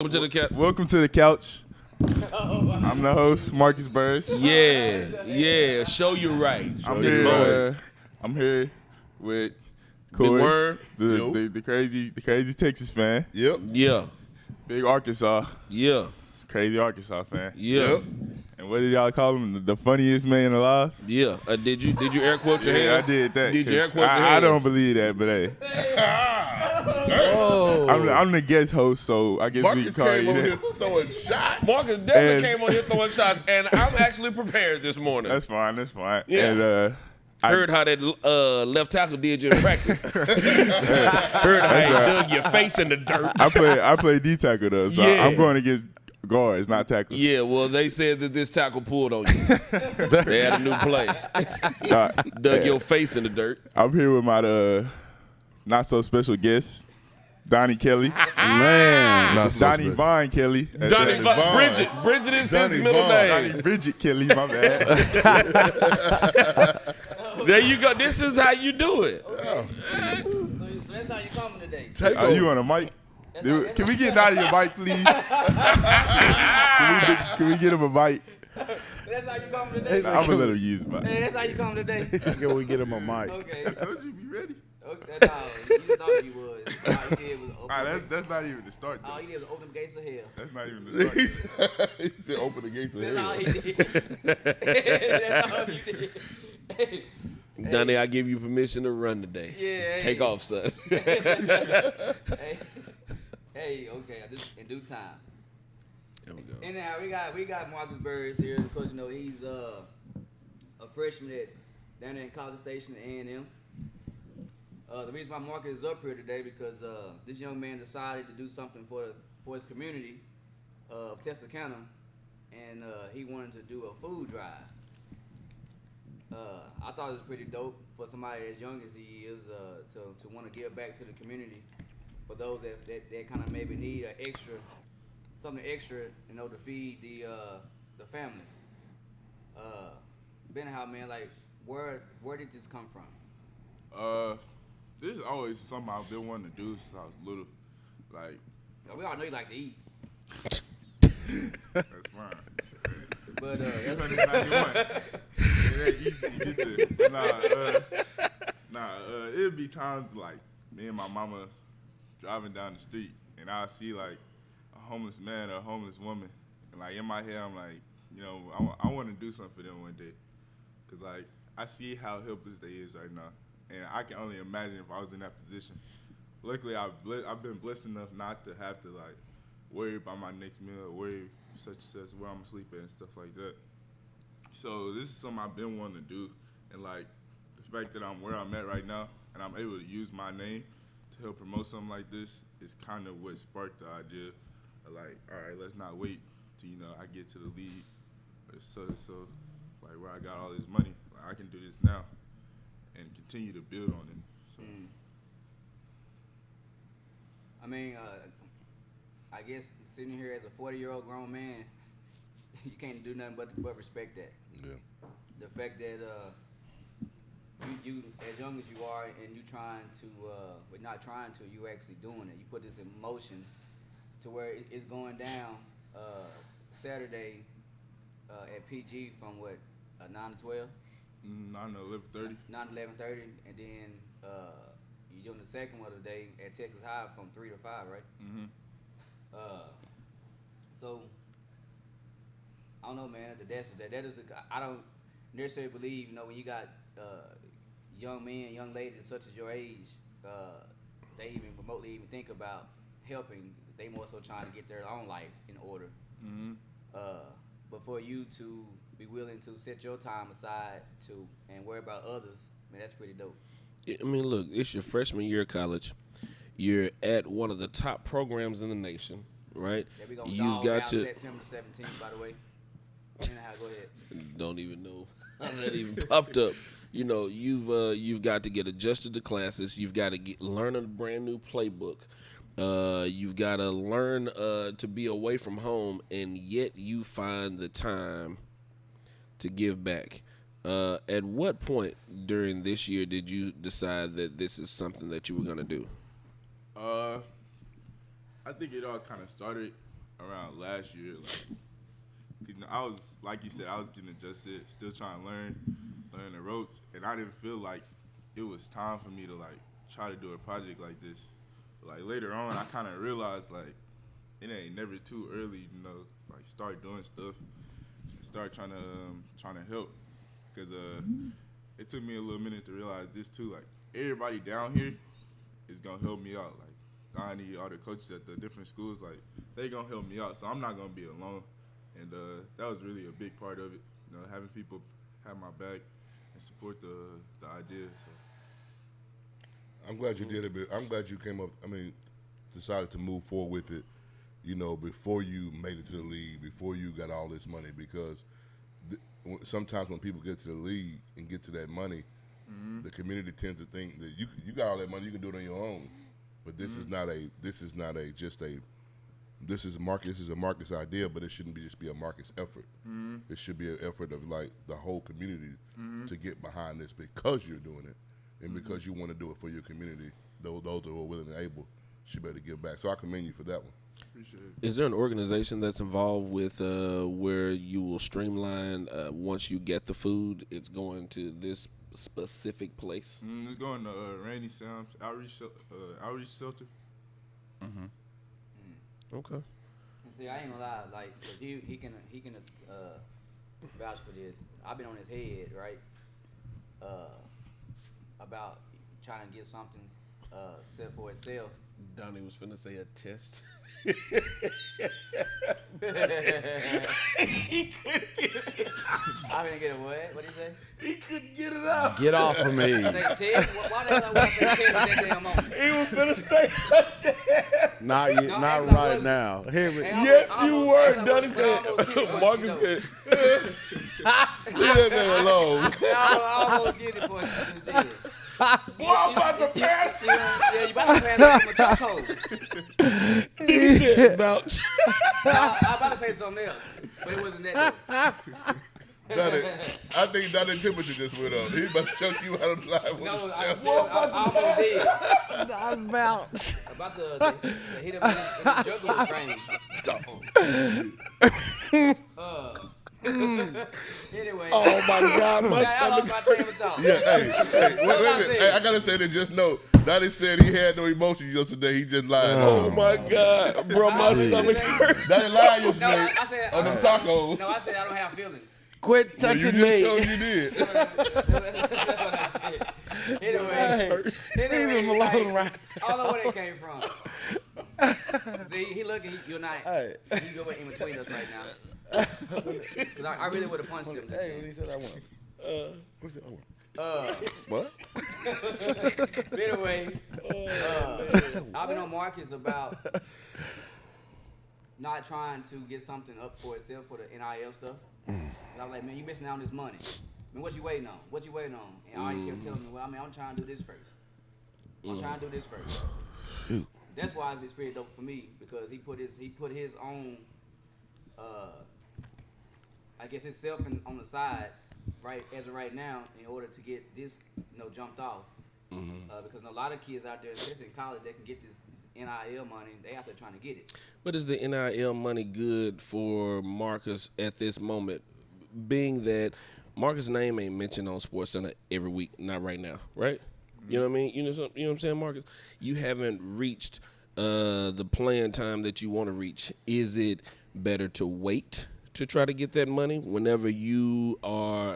Welcome to the couch. Welcome to the couch. I'm the host, Marcus Burris. Yeah. Show you right. I'm here with Corey, Word. the crazy Texas fan. Yep. Yeah. Big Arkansas. Yeah. Crazy Arkansas fan. Yeah. Yep. And what did y'all call him? The funniest man alive? Yeah. Did you air quote your Yeah, hands? I did that. Did you air 'cause quote your hands? I don't believe that, but hey. Oh. I'm the guest host, so I guess we Marcus can call came you on here that. throwing shots. Marcus definitely And- came on here throwing shots, and I'm actually prepared this morning. That's fine. Yeah. And Heard how that left tackle did you in practice. Heard how he dug your face in the dirt. I play D tackle though, so Yeah. I'm going against guards, not tackles. Yeah, well, they said that this tackle pulled on you. They had a new play. Dug your face in the dirt. I'm here with my not so special guest, Donnie Kelly. Man. Not so Donnie special. Vaughn Kelly. Donnie Vaughn. Bridget. Bridget is his Donnie middle Vaughn. name. Donnie Bridget Kelly, my bad. There you go. This is how you do it. So that's how you coming today. Take Are you on a mic? Dude, can we get Donnie a mic, please? Can we get him a mic? That's how you coming today. I'm gonna let him use it. Hey, that's how you coming today. Can we get him a mic? Okay. I told you, be ready. Okay. No, you thought you was. All you did was open. All right, that's not even the start. All Though. you did was open the gates of hell. That's not even the start. He said open the gates of That's all hell. he did. That's all you did. Donnie, I give you permission to run today. Yeah. Take off, son. Hey, okay. Just in due time. There we go. Anyhow, we got Marcus Burris here because he's a freshman down there in College Station at A&M. The reason why Marcus is up here today because this young man decided to do something for his community of Texarkana, and he wanted to do a food drive. I thought it was pretty dope for somebody as young as he is to want to give back to the community for those that kind of maybe need something extra, to feed the family. Anyhow, man, like where did this come from? This is always something I've been wanting to do since I was little. Like, We all know you like to eat, that's fine. but 291. It easy to get there. It'd be times like me and my mama driving down the street, and I see like a homeless man or a homeless woman, and like in my head I'm like, I want to do something for them one day, cause like I see how helpless they is right now, and I can only imagine if I was in that position. Luckily, I've been blessed enough not to have to like worry about my next meal, or worry such and such where I'm gonna sleep at and stuff like that. So this is something I've been wanting to do, and like the fact that I'm where I'm at right now, and I'm able to use my name to help promote something like this is kind of what sparked the idea of like, all right, let's not wait till I get to the league, so like where I got all this money, like, I can do this now and continue to build on it. So. I mean, I guess sitting here as a 40-year-old grown man, you can't do nothing but respect that. Yeah. The fact that you as young as you are and you trying to, but not trying to, you actually doing it. You put this in motion to where it's going down Saturday at PG from 9 to 12? 9 to 11:30. 9 to 11:30, and then you're doing the second one of the day at Texas High from 3 to 5, right? Mm-hmm. So I don't know, man. That is I don't necessarily believe, when you got young men, young ladies such as your age, they even remotely even think about helping. They more so trying to get their own life in order. Mm-hmm. But for you to be willing to set your time aside and worry about others, man, that's pretty dope. I mean, look, it's your freshman year of college. You're at one of the top programs in the nation, right? Yeah, we gonna You've got to September 17th, by the way. Anyhow, go ahead. don't even know how that even popped up. You've got to get adjusted to classes. You've got to learn a brand new playbook. You've got to learn to be away from home, and yet you find the time to give back. At what point during this year did you decide that this is something that you were going to do? I think it all kind of started around last year. Like, I was, like you said, I was getting adjusted, still trying to learn the ropes, and I didn't feel like it was time for me to like try to do a project like this. But, like later on, I kind of realized like it ain't never too early, like start doing stuff, start trying to help, because it took me a little minute to realize this too. Like everybody down here is gonna help me out. Like Donnie, all the coaches at the different schools, like they gonna help me out, so I'm not gonna be alone. And that was really a big part of it, having people have my back and support the idea. So. I'm glad you did it, but I'm glad you came up. Decided to move forward with it. Before you made it to the league, before you got all this money, because sometimes when people get to the league and get to that money, the community tends to think that you got all that money, you can do it on your own. But this is not a Marcus idea, but it shouldn't just be a Marcus effort. It should be an effort of like the whole community to get behind this because you're doing it and because you want to do it for your community. Those who are willing and able should be able to give back. So I commend you for that one. Appreciate it. Is there an organization that's involved with where you will streamline once you get the food, it's going to this specific place? It's going to Randy Sam's outreach shelter. Okay. And see, I ain't gonna lie, like, 'cause he can vouch for this. I've been on his head, right? About trying to get something set for itself. Donnie was finna say a test. I didn't get a what? What'd he say? He couldn't get it out. Get off of me. Say Ted? Why the hell I say Ted that damn moment? He was finna say a test. Not yet, No, not actually, I right wasn't. now. Hear me. Hey, Yes, I you almost- were. I Donnie almost kicked said, it, Marcus though. said, Leave that man alone. I almost get it for you. boy, I'm about to pass you. Yeah, you about to pass him a chokehold. He said, vouch. I was about to say something else, but it wasn't that. I think Donnie temperature just went up. He about to choke you out of the live. No, I almost did. I vouch. About to hit him in the jugular vein. Anyway. Oh my God, my I lost stomach. my train of thought. Yeah, hey, wait a minute. said. Hey, I gotta say that just know. Donnie said he had no emotions yesterday. He just lied. Oh my God, bro, my stomach hurt. Donnie lied No, yesterday I said. on them tacos. No, I said I don't have feelings. Quit Well, touching you just me. showed you did. Anyway, Leave him alone, like, right? I don't know where they came from. See, he looking, you and I, Hey. he go in between us right now. 'Cause I really would have punched him. Hey, what he said I want. What's it? I want. What? But anyway, I've been on Marcus about not trying to get something up for itself for the NIL stuff. And I was like, man, you missing out on this money. I mean, what you waiting on? What you waiting on? And all you kept telling me, well, I mean, I'm trying to do this first. I'm trying to do this first. Shoot. That's why it's been spirit dope for me, because he put his own, I guess himself on the side, right as of right now, in order to get this, jumped off. Because a lot of kids out there, especially in college, they can get this NIL money. They out there trying to get it. But is the NIL money good for Marcus at this moment, being that Marcus' name ain't mentioned on SportsCenter every week, not right now, right? You know what I mean? You know what I'm saying, Marcus? You haven't reached the playing time that you want to reach. Is it better to wait to try to get that money whenever you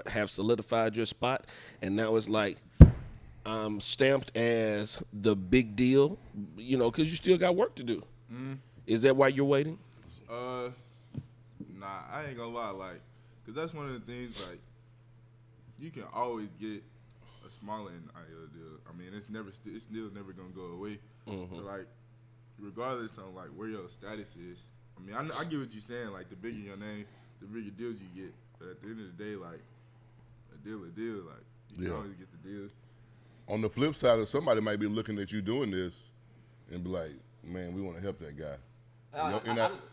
have solidified your spot, and now it's like stamped as the big deal, because you still got work to do? Is that why you're waiting? Nah, I ain't gonna lie, like, cause that's one of the things, like, you can always get a smaller NIL deal. I mean, it's still never gonna go away. So, like, regardless of like where your status is, I mean, I get what you're saying. Like, the bigger your name, the bigger deals you get. But at the end of the day, like, a deal. Like, you can always get the deals. On the flip side, somebody might be looking at you doing this and be like, man, we want to help that guy.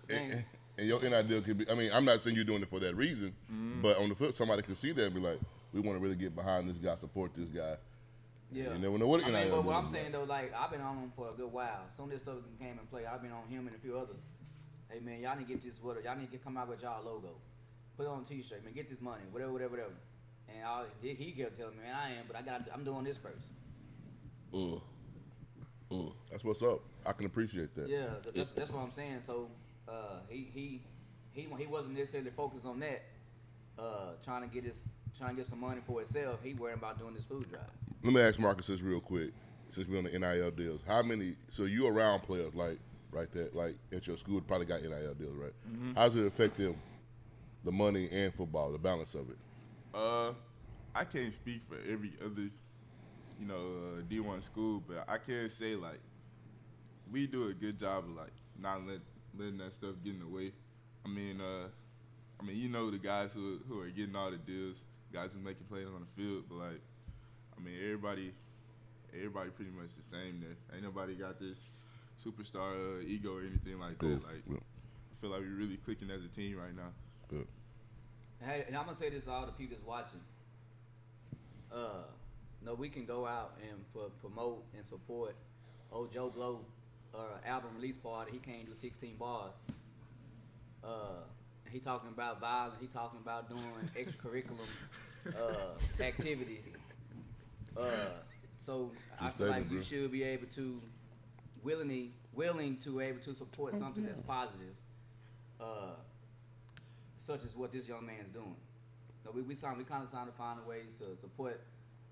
And your NIL deal could be, I mean, I'm not saying you're doing it for that reason, but on the flip, somebody could see that and be like, we want to really get behind this guy, support this guy. Yeah. You never know what I mean, NIL but what I'm is. saying though, like, I've been on him for a good while. Some of this stuff came in play. I've been on him and a few other hey man, y'all need to get this sweater. Y'all need to come out with y'all logo. Put it on a t-shirt, man. Get this money, whatever. And he kept telling me, man, I am, but I'm doing this first. That's what's up. I can appreciate that. Yeah, that's what I'm saying. So he wasn't necessarily focused on that. Trying to get some money for himself. He worried about doing this food drive. Let me ask Marcus this real quick, since we're on the NIL deals. How many? So you around players like at your school probably got NIL deals, right? Mm-hmm. How does it affect them, the money and football, the balance of it? I can't speak for every other, D1 school, but I can say like we do a good job of like not letting that stuff get in the way. I mean, the guys who are getting all the deals, guys who making plays on the field, but like, I mean, everybody pretty much the same there. Ain't nobody got this superstar ego or anything like that. Like, I feel like we're really clicking as a team right now. Good. Hey, and I'm gonna say this to all the people that's watching. We can go out and promote and support old Joe Blow album release party. He came to 16 bars. He talking about violence. He talking about doing extracurricular activities. So I feel like you should be able to willing to able to support something that's positive, such as what this young man's doing. We kind of trying to find ways to support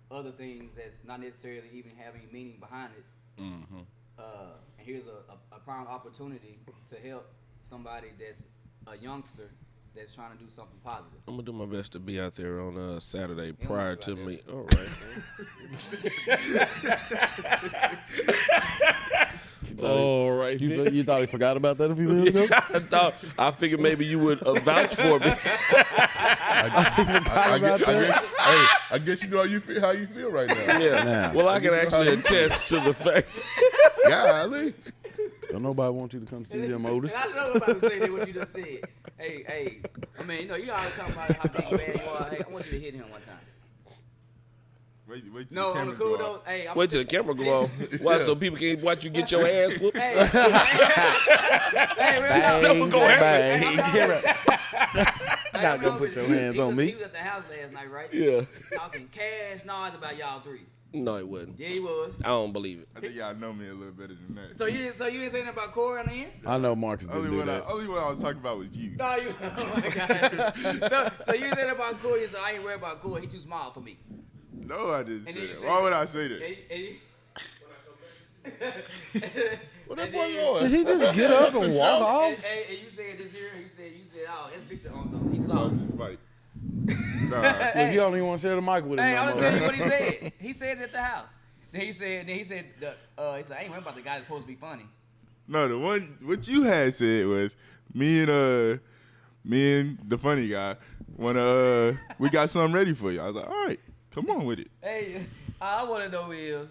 other things that's not necessarily even having meaning behind it. Mm-hmm. And here's a prime opportunity to help somebody that's a youngster that's trying to do something positive. I'm gonna do my best to be out there on Saturday prior to me. All right. All right. You thought he forgot about that a few minutes ago? I figured maybe you would vouch for me. I guess you know how you feel right now. Yeah. Nah. Well, I can actually attest to the fact. Golly. Don't nobody want you to come see them, Otis. I know about to say that what you just said. Hey. I mean, you always talking about how big man you are. Hey, I want you to hit him one time. Wait till No, the on camera the cool go though. off. Hey, Wait till the camera go off. Why? So people can watch you get your ass whooped? Hey, real talk. Bang. Not gonna put your hands on me. He was at the house last night, right? Yeah. Talking cash noise about y'all three. No, it wasn't. Yeah, he was. I don't believe it. I think y'all know me a little better than that. So you didn't say anything about Corey on the end? I know Marcus didn't do that. Only one I was talking about was you. No, you. Oh my God. No, so you didn't say about Corey. So I ain't worried about Corey. He too small for me. No, I didn't And say then you that. said Why would that. I say that? What that boy going? Did he just get up and walk off? And you said this here. You said, oh, it's Victor on them. He saw it. Like, nah. Look, you don't even want to share the mic with him Hey, no I'm more. gonna tell you what he said. He said it at the house. Then he said, I ain't worried about the guy that's supposed to be funny. No, the one what you had said was me and the funny guy when we got something ready for you. I was like, all right, come on with it. Hey, all I want to know is,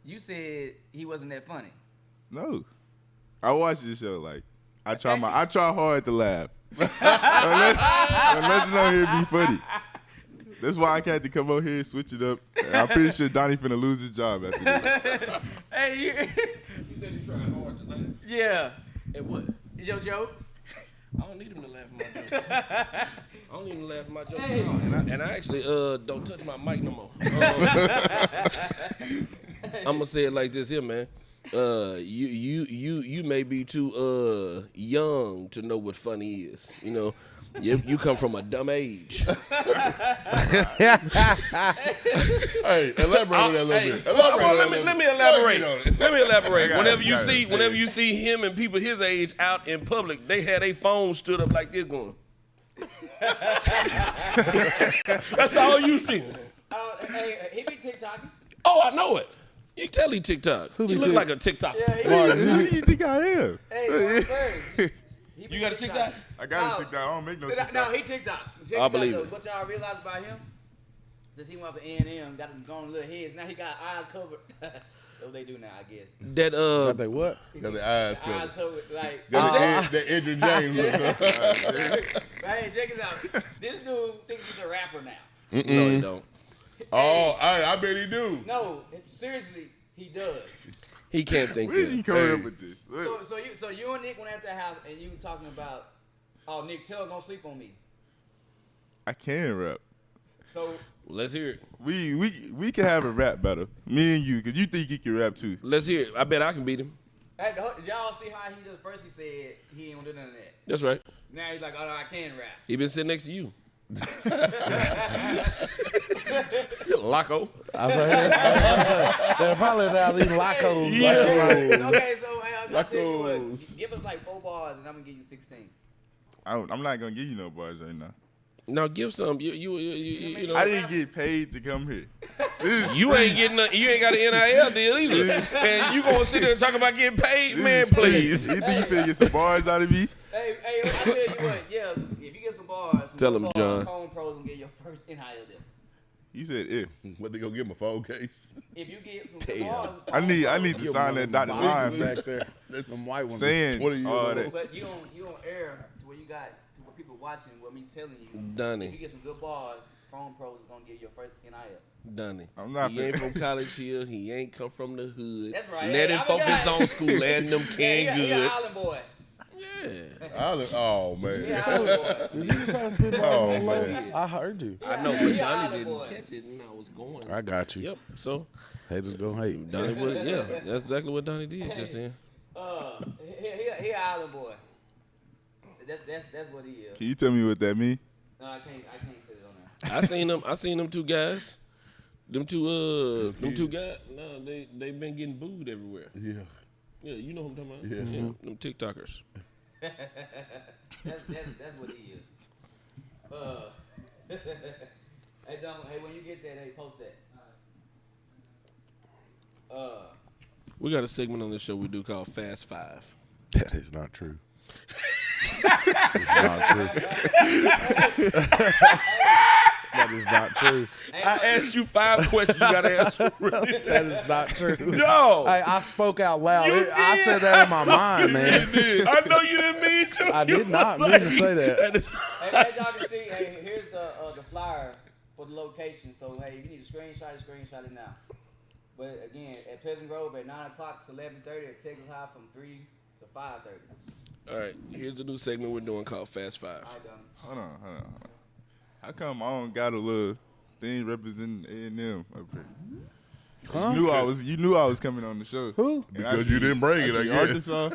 you said he wasn't that funny. No, I watch this show like I try hard to laugh. Unless on here be funny. That's why I had to come over here and switch it up. And I'm pretty sure Donnie finna lose his job after this. Hey, You said you trying hard to laugh. yeah. At what? Your jokes? I don't need him to laugh at my jokes. I don't even laugh at my jokes Hey. at all. And I actually don't touch my mic no more. I'm gonna say it like this here, man. You may be too young to know what funny is. You know, you come from a dumb age. Hey, elaborate on that a little bit. Let me elaborate. Let me elaborate. I got Whenever it. you see him and people his age out in public, they had their phones stood up like this going. That's all you see. Hey, he be TikToking. Oh, I know it. You can tell he TikTok. He look like a TikTok. Yeah, he Who do you think I am? Hey, first. You got a TikTok? I got a TikTok. I don't make no TikTok. No, he TikTok. I believe it. What y'all realize about him? Since he went for A&M, got them going little heads. Now he got eyes covered. That's what they do now, I guess. That Got they what? Got the eyes Eyes covered. covered, like. Got the Andrew James look. Hey, check it out. This dude thinks he's a rapper now. no, he don't. Oh, I bet he do. No, seriously, he does. He can't think. Where did you come up with this? So you and Nick went at that house and you were talking about, oh, Nick, tell him don't sleep on me. I can rap. So Let's hear it. We can have a rap battle, me and you, because you think you can rap too. Let's hear it. I bet I can beat him. hey, did y'all see how he does? First he said he ain't gonna do none of that. That's right. Now he's like, oh, no, I can rap. He been sitting next to you. Loco. I was like, they're probably now these lacos. Yeah. Okay, so I'll tell you what. Lacos. Give us like 4 bars and I'm gonna give you 16. I'm not gonna give you no bars right now. Now give some. You know. I didn't get paid to come here. This is You free. ain't getting. You ain't got an NIL deal either. And you gonna sit there and talk about getting paid, This man? is free. Please. You think you finna get some bars out of me? Hey, I tell you what. Yeah, if you get some bars, Tell good him, bars, John. Home Pros gonna get your first NIL deal. He said if. What they gonna give him a phone case? If you get some good bars, I need to sign that dotted line back there. Them white ones. saying 20 years all old. that. but you don't air to where you got to where people watching. What me telling you. Dunny. If you get some good bars, Phone Pros is gonna get your first NIL. Dunny. I'm not He ain't from College Hill. He ain't come from the hood. That's right. Let Hey, him I focus forgot. on school, adding them Yeah, canned he an goods. island boy. Yeah. Oh man. He an island boy. Did you just try to spit bars Oh, on the low? man. I heard you. I know, Yeah, but he an Donnie island didn't boy. catch it, and I was going. I got you. Yep. So Haters gonna hate. Donnie was, yeah, that's exactly what Donnie did just then. He an island boy. That's what he is. Can you tell me what that mean? No, I can't say it on there. I seen them two guys. Them two guys. No, they been getting booed everywhere. Yeah. Yeah, you know what I'm talking about. Yeah. Them TikTokers. That's what he is. Hey, Dom, hey, when you get that, hey, post that. We got a segment on this show we do called Fast Five. That is not true. It's not true. That is not true. I asked you 5 questions. You gotta answer. That is not true. No. Hey, I spoke out loud. You I did. said that in my mind, man. I know you didn't mean to. I You did not was mean to say that. is- Hey, as y'all can see, hey, here's the flyer for the location. So, hey, if you need to screenshot it now. But again, at Pleasant Grove at 9 o'clock to 11:30, at Texas High from 3 to 5:30. All right, here's the new segment we're doing called Fast Five. All right, Dom. Hold on. How come I don't got a little thing representing A&M up here? Huh? You knew I was coming on the show. Who? And I Because you didn't bring I it, I see guess. Arkansas,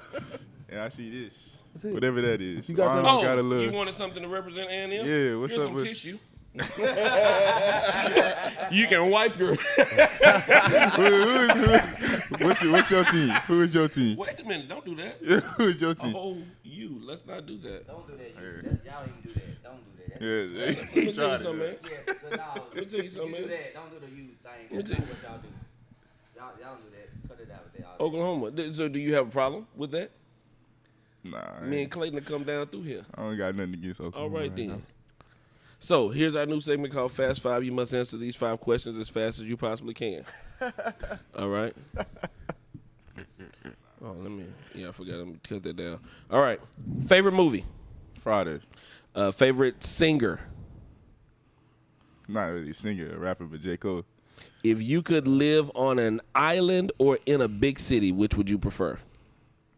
and I see this. That's it. Whatever that is. You got Mine the- got a Oh, little. you wanted something to represent A&M? Yeah, what's Here's up some with- tissue. You can wipe your. What's your team? Who is your team? Wait a minute! Don't do that. Who is your team? Oh, you. Let's not do that. Don't do that. Y'all ain't do that. Don't do that. Yeah, Let me he tell you tried something, man. it. Yeah, but no. Let me tell you something, do man. that. Don't do the you thing. Let me That's tell not what y'all do. Y'all don't do that. Cut it out with that. Oklahoma. So, do you have a problem with that? Nah, I Me ain't- and Clayton to come down through here. I don't got nothing against Oklahoma. All right now. then. So here's our new segment called Fast Five. You must answer these 5 questions as fast as you possibly can. All right. Oh, I forgot. Let me cut that down. All right. Favorite movie. Friday. Favorite singer. Not really a singer, a rapper, but J. Cole. If you could live on an island or in a big city, which would you prefer?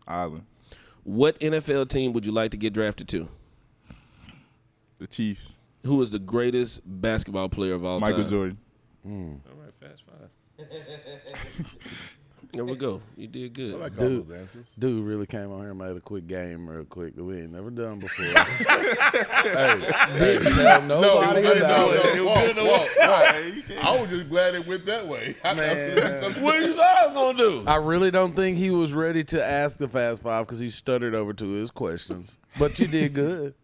Island. What NFL team would you like to get drafted to? The Chiefs. Who is the greatest basketball player of all time? Michael Jordan. All right, Fast Five. There we go. You did I good. like all Dude. those answers. Dude really came on here and made a quick game real quick that we ain't never done before. Didn't tell nobody about it. I was just glad it went that way. Man. What you thought I was gonna do? I really don't think he was ready to ask the Fast Five because he stuttered over to his questions. But you did good.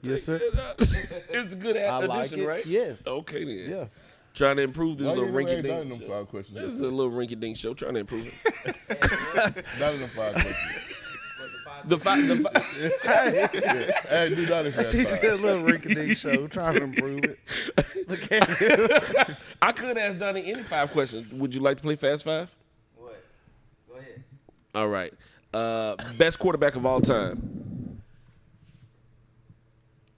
Yes, sir. It's a good I like addition, it. right? Yes. Okay then. Yeah. Trying to improve this Why little you ain't rinky done them dink. 5 questions? This is a little rinky dink show. Trying to improve it. None of them 5 questions. The five. Hey, do not fast He 5. said little rinky-dink show, trying to improve it. Look at him. I could ask Donnie any 5 questions. Would you like to play Fast Five? What? Go ahead. All right. Best quarterback of all time.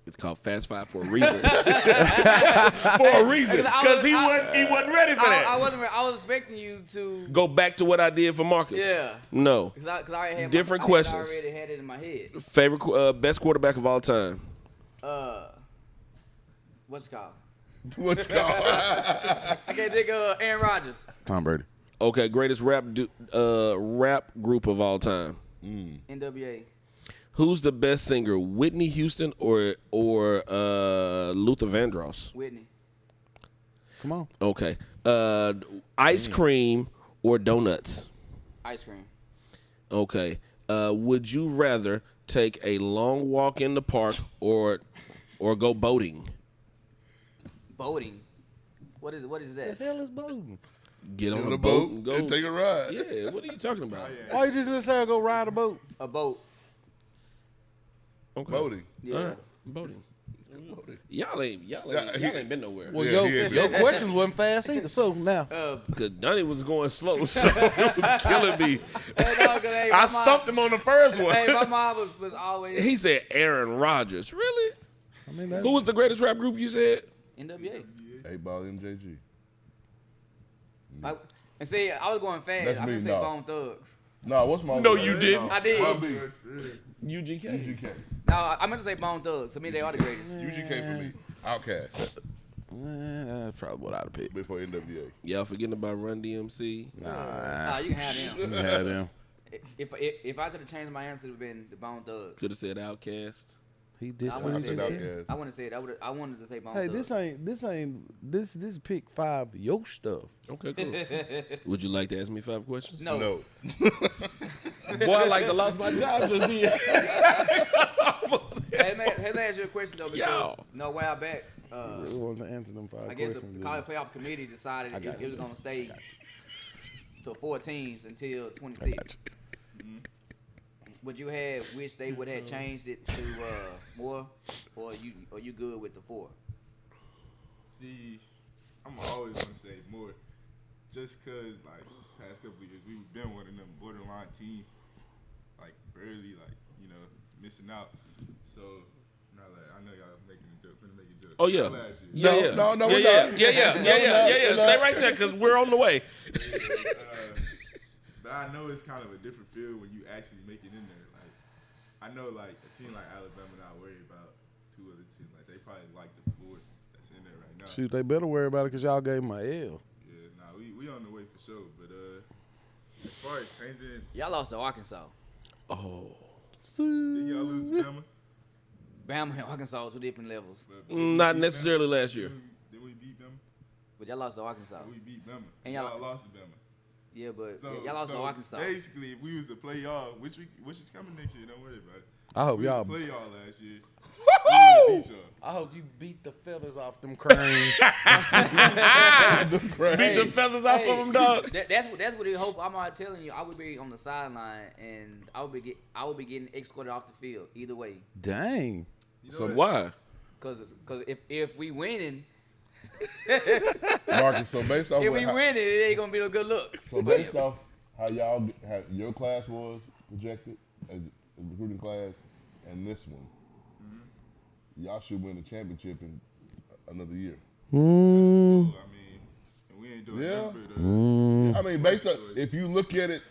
It's called Fast Five for a reason. For a reason, because he wasn't ready for that. I was expecting you to Go back to what I did for Marcus. Yeah. No. Because I already had Different I questions. already had it in my head. Favorite best quarterback of all time. What's it called? What's called? I can't think of Aaron Rodgers. Tom Brady. Okay, greatest rap group of all time. NWA. Who's the best singer, Whitney Houston or Luther Vandross? Whitney. Come on. Okay. Ice cream or donuts? Ice cream. Okay. Would you rather take a long walk in the park or go boating? Boating. What is that? The hell is boating? Get on On a a boat boat and go. and take a ride. Yeah, what are you talking about? Why you just gonna say go ride a boat? A boat. Okay. Boating. Yeah. All right. Boating. Y'all ain't been nowhere. Well, Yeah, your questions wasn't fast either. So now, Cause Donnie was going slow, so it was killing me. Hey, no, 'cause, hey, my I mom- stumped him on the first one. Hey, my mom was always He said Aaron Rodgers. Really? I mean, that's, Who was the greatest rap group you said? NWA. 8-Ball MJG. And see, I was going fast. That's I me, didn't say no. Bone Thugs. No, what's my No, you didn't. I did. Run B. UGK. UGK. No, I meant to say Bone Thugs. To me, they are the greatest. UGK for me. Outkast. that's probably what I'd pick. Before NWA. Y'all forgetting about Run DMC? Nah, you can have them. Yeah, them. If I could have changed my answer, it would have been the Bone Thugs. Could have said Outcast. He did I what wanna he say just that. said. I want to say it. I wanted to say Bone Hey, Thugs. this pick 5 your stuff. Okay, cool. Would you like to ask me 5 questions? No. No. Boy, I like to lost my job just then. Hey, let me ask you a question though. Because Yo. a while back, We want to answer them 5 I guess questions. the college playoff committee decided I got it was you. going to stay to 4 teams until 26. Would you have wished they would have changed it to more, or you good with the 4? See, I'm always gonna say more, just cause like past couple of years we've been one of them borderline teams, like barely missing out. So now like I know y'all making a joke, finna make a joke. Oh yeah. Last year. Yeah. No, we're yeah, not. Yeah. Stay right there, cause we're on the way. But I know it's kind of a different feel when you actually make it in there. Like I know like a team like Alabama not worried about 2 other teams. Like they probably like the 4 that's in there right now. Shoot, they better worry about it because y'all gave him an L. Yeah, nah, we on the way for sure. But as far as changing, Y'all lost to Arkansas. Oh. did y'all lose to Bama? Bama and Arkansas are 2 different levels. But Not we beat necessarily Bama? last year. Did we beat Bama? But y'all lost to Arkansas. We beat Bama. And y'all y'all- lost to Bama. Yeah, but So, y'all lost to so Arkansas. basically, if we was to play y'all, which is coming next year, don't worry about it. I hope We was y'all. to play y'all last year. We would've beat y'all. I hope you beat the feathers off them cranes. Beat the feathers off of them, dog. That's what he hope. I'm not telling you. I would be on the sideline and I would be getting escorted off the field either way. Dang. You know So what? Why? Cause if we winning, Marcus, so based off if what we winning, it ain't gonna be a good look. so based off how y'all had your class was projected as a recruiting class and this one, y'all should win the championship in another year. I mean, and we ain't doing Yeah. nothing but I mean, based on if you look at it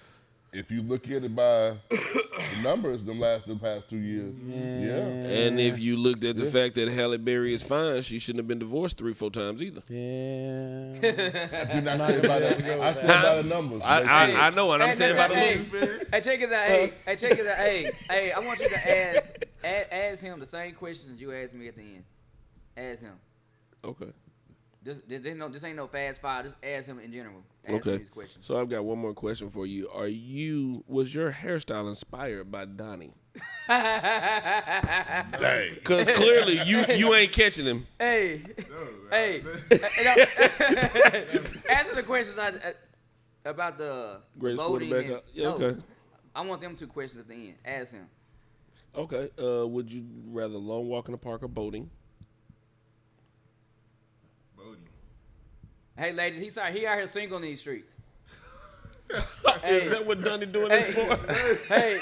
by the numbers, the past 2 years, yeah. And if you looked at the fact that Halle Berry is fine, she shouldn't have been divorced 3-4 times either. Yeah. Did not say by that. I said by the numbers. I know, and I'm Hey, saying by the hey, looks. Hey, check this out. Hey, check this out. Hey, I want you to ask him the same questions you asked me at the end. Ask him. Okay. This ain't no fast 5. Just ask him in general. Ask him Okay. these questions. So I've got one more question for you. Was your hairstyle inspired by Donnie? Dang. Because clearly you ain't catching him. Hey, hey, answer the questions about the Greatest voting. quarterback. Yeah, okay. I want them 2 questions at the end. Ask him. Okay. Would you rather long walk in the park or boating? Bodie. Hey, ladies, he out here single in these streets. Is that what Donnie doing this for? Hey,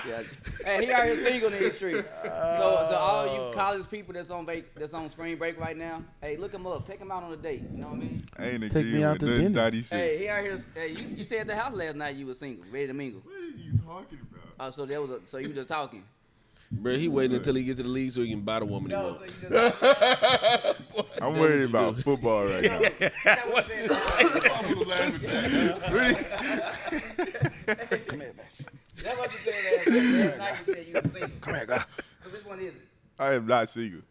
Yeah. Hey, he out here single in the street. So all you college people that's on spring break right now, hey, look him up. Take him out on a date. You know what I mean? I ain't Take me agreeing out with to nothing dinner. Dottie said. Hey, he out here. Hey, you said at the house last night you was single, ready to mingle. What are you talking about? Oh, so you just talking. Bro, he waiting until he get to the league so he can buy the woman he No, want. so you just talking. I'm worried about football right now. That's what you said. I'm gonna laugh at that. Come here, man. That's what you said last night. You said you were single. Come here, guy. So which one is it? I am not single.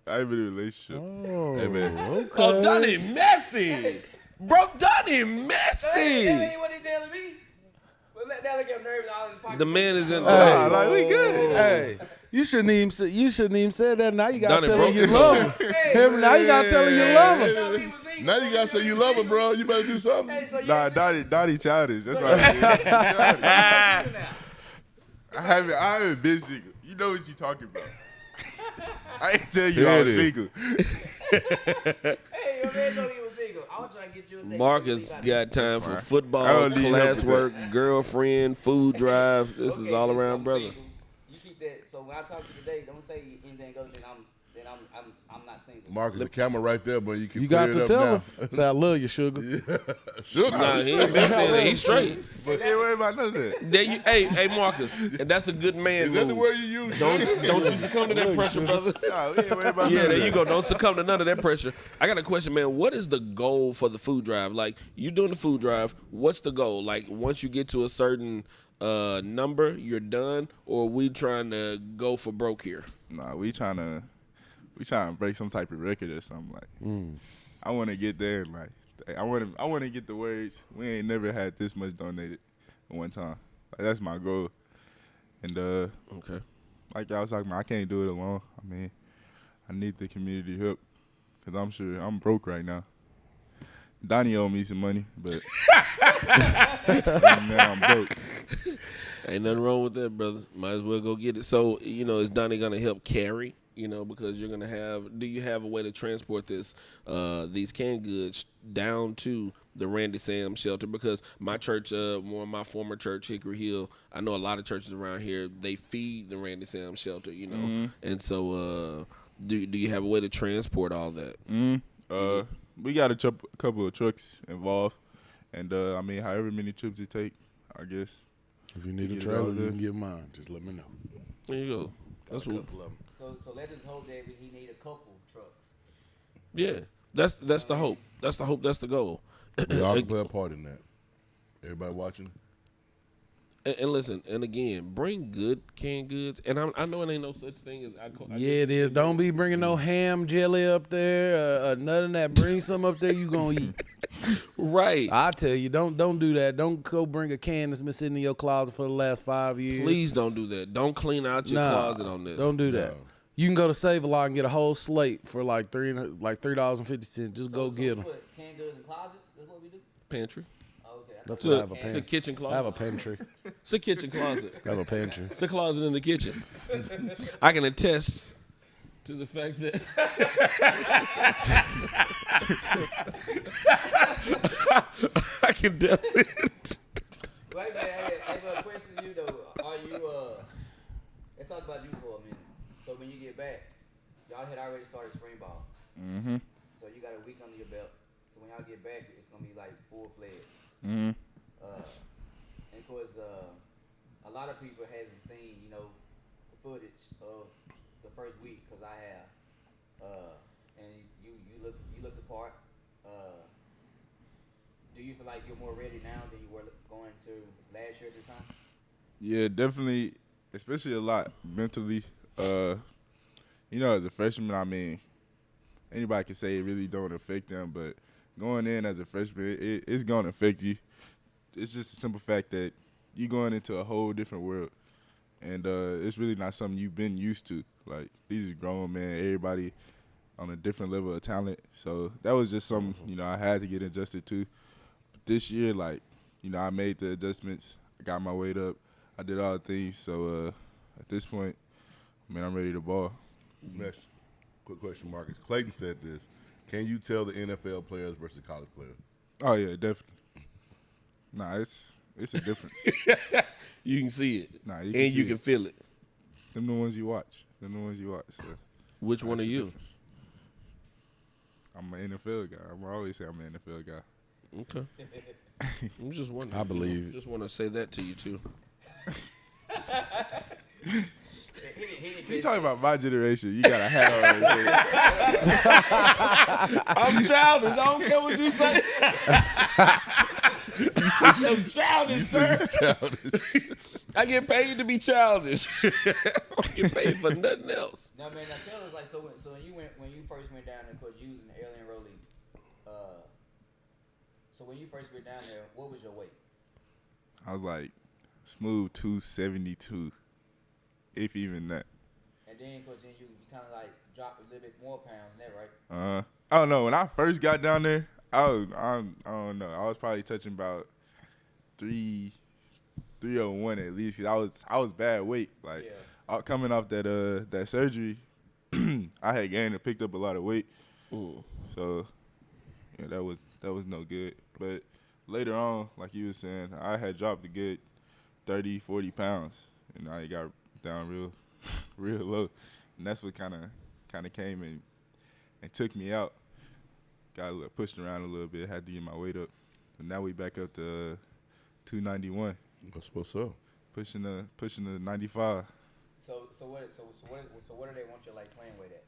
I am in a relationship. Oh, Hey, man. okay. Oh, Donnie Messi. Bro, Donnie That Messi. ain't what he telling me. But that look at nervous all in his pocket. The man is in. Nah, like we good. Hey, you shouldn't even say that. Now you gotta Donnie tell her broke you his love her. Hey, now you gotta tell her you love her. So he was single. Now you gotta say you love her, bro. You better do something. Hey, so you Nah, Dottie childish. That's all I single now. I haven't been single. You know what you talking about. I ain't tell you Yeah, I it was is. single. Hey, your man told me he was single. I was trying to get you a date. Marcus got time for I football, don't need help with classwork, girlfriend, food drive. This is Okay, all just around, I'm brother. single. You keep that. So when I talk to you today, don't say anything other than I'm not single. Marcus, the camera right there, but you can You clear got it to up tell now. her. Say I love you, sugar. Sugar. Nah, he ain't been saying that. He's straight. Ain't worried about none of that. There you, hey, Marcus, and that's a good man Is that the move. word you use? Don't sugar? you succumb to that pressure, brother. Nah, we ain't worried about Yeah, none of there that. you go. Don't succumb to none of that pressure. I got a question, man. What is the goal for the food drive? Like, you doing the food drive, what's the goal? Like, once you get to a certain number, you're done, or we trying to go for broke here? Nah, we trying to break some type of record or something like. I want to get there. Like, I want to get the words. We ain't never had this much donated at one time. Like, that's my goal. And Okay. like y'all was talking about, I can't do it alone. I mean, I need the community help because I'm sure I'm broke right now. Donnie owe me some money, but now I'm broke. Ain't nothing wrong with that, brother. Might as well go get it. So, is Donnie going to help carry? Because you're going to have – do you have a way to transport these canned goods down to the Randy Sam shelter? Because my church, one of my former church, Hickory Hill, I know a lot of churches around here, they feed the Randy Sam shelter, And so do you have a way to transport all that? We got a couple of trucks involved, and I mean, however many trips it take, I guess. If you need a Get it trailer, out you there. can get mine. Just let me know. There you go. That's Got a what, couple of them. So let's just hope that he need a couple trucks. yeah. That's the hope. That's the hope. That's the goal. We all can play a part in that. Everybody watching? And listen, and again, bring good canned goods. And I know it ain't no such thing as Yeah, it is. Don't be bringing no ham jelly up there, none of that. Bring some up there you gonna eat. right. I tell you, don't do that. Don't go bring a can that's been sitting in your closet for the last 5 years. Please don't do that. Don't clean out your closet on this. Don't do that. No. You can go to Save-A-Lot and get a whole slate for like $3.50. Just go get them. Put canned goods in closets. That's what we do. Pantry. Oh, okay. That's It's what I a, have a it's a pantry. kitchen I closet. have a pantry. It's a kitchen closet. I have a pantry. It's a closet in the kitchen. I can attest to the fact that I can definitely. Wait, man, I have a question to you though. Are you let's talk about you for a minute. So when you get back, y'all had already started spring ball. Mm-hmm. So you got a week under your belt. So when y'all get back, it's gonna be like full-fledged. Mm-hmm. And of course, a lot of people hasn't seen, the footage of the first week because I have. And you look the part. Do you feel like you're more ready now than you were going to last year at this time? Yeah, definitely, especially a lot mentally. As a freshman, I mean, anybody can say it really don't affect them, but going in as a freshman, it's going to affect you. It's just a simple fact that you're going into a whole different world, and it's really not something you've been used to. Like, these are grown men, everybody on a different level of talent. So that was just something, I had to get adjusted to. But this year, I made the adjustments. I got my weight up. I did all the things. So at this point, I'm ready to ball. Next, quick question, Marcus. Clayton said this. Can you tell the NFL players versus college players? Oh, yeah, definitely. Nah, It's a difference. You can see it. Nah, and see you can feel it. Them the ones you watch. So Which one are that's the you? difference. I'm an NFL guy. I'm always say I'm an NFL guy. Okay. I'm just wondering. I believe it. Just want to say that to you too. You talking about my generation? You got a hat on. I'm childish. I don't care what you say. I'm childish, sir. I get paid to be childish. I don't get paid for nothing else. Now, man, now tell us, like, so when you first went down there, cause you was in the alien rolling. So when you first went down there, what was your weight? I was like smooth 272, if even that. And then, cause then you kind of like dropped a little bit more pounds than that, right? I don't know. When I first got down there, I don't know. I was probably touching about 301 at least. 'Cause I was bad weight. Like coming off that surgery, I had gained and picked up a lot of weight. Ooh. So yeah, that was no good. But later on, like you were saying, I had dropped a good 30, 40 pounds, and I got down real low, and that's what kind of came and took me out. Got pushed around a little bit, had to get my weight up, and now we back up to 291. That's what's up. Pushing the 95. So what do they want your like playing weight at?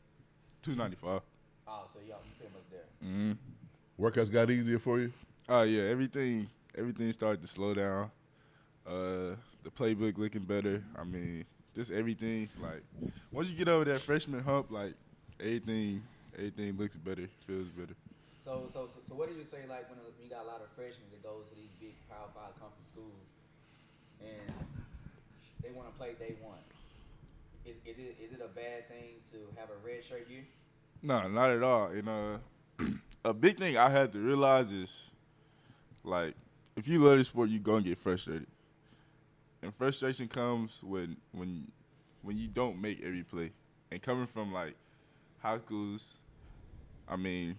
295. Oh, so y'all you pretty much there. Mm-hmm. Workouts got easier for you? Oh yeah, everything started to slow down. The playbook looking better. I mean, just everything. Like once you get over that freshman hump, like everything looks better, feels better. So what do you say like when you got a lot of freshmen that goes to these big Power 5 conference schools and they want to play day one? Is it a bad thing to have a red shirt year? No, not at all. And a big thing I had to realize is, like, if you love the sport, you're gonna get frustrated. And frustration comes when you don't make every play. And coming from like high schools, I mean,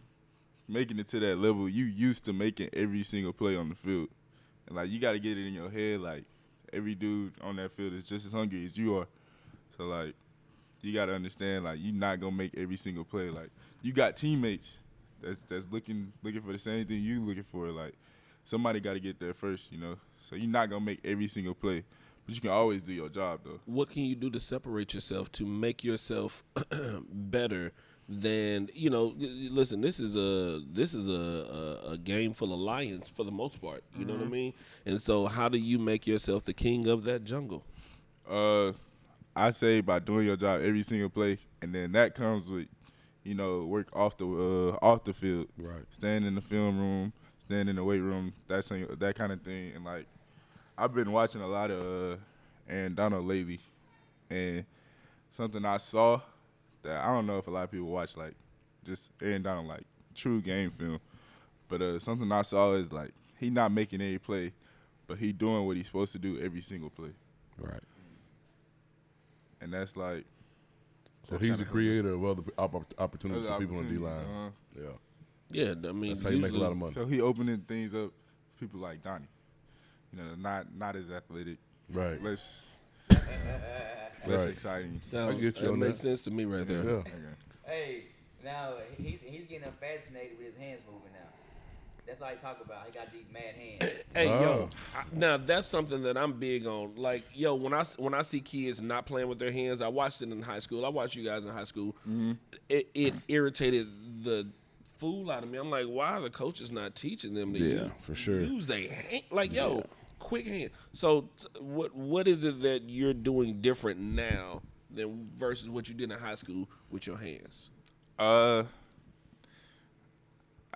making it to that level, you used to making every single play on the field. And like you gotta get it in your head, like every dude on that field is just as hungry as you are. So like you gotta understand, like you're not gonna make every single play. Like you got teammates that's looking for the same thing you looking for. Like somebody gotta get there first, you know. So you're not gonna make every single play, but you can always do your job though. What can you do to separate yourself to make yourself better than, you know? Listen, this is a game full of lions for the most part. You know what I mean? And so, how do you make yourself the king of that jungle? I say by doing your job every single play, and then that comes with, you know, work off the field. Right. Staying in the film room, staying in the weight room, that kind of thing. And like, I've been watching a lot of Aaron Donald lately, and something I saw that I don't know if a lot of people watch, like just Aaron Donald, like true game film. But something I saw is like he not making any play, but he doing what he's supposed to do every single play. Right. And that's like. So he's the creator of other opportunities for people in D-line. Yeah. Yeah, I mean, That's how you make a lot of money. So he opening things up for people like Donnie. You know, not as athletic. Right. Less Right. exciting. Sounds, I get you that on makes that. sense to me right there. Yeah. Okay. Hey, now he's getting fascinated with his hands moving now. That's all he talk about. He got these mad hands. Hey, Oh. yo, now that's something that I'm big on. Like, yo, when I see kids not playing with their hands, I watched it in high school. I watched you guys in high school. It irritated the fool out of me. I'm like, why are the coaches not teaching them to Yeah, for sure. use their hand? Like, yo, quick hand. So, what is it that you're doing different now than versus what you did in high school with your hands?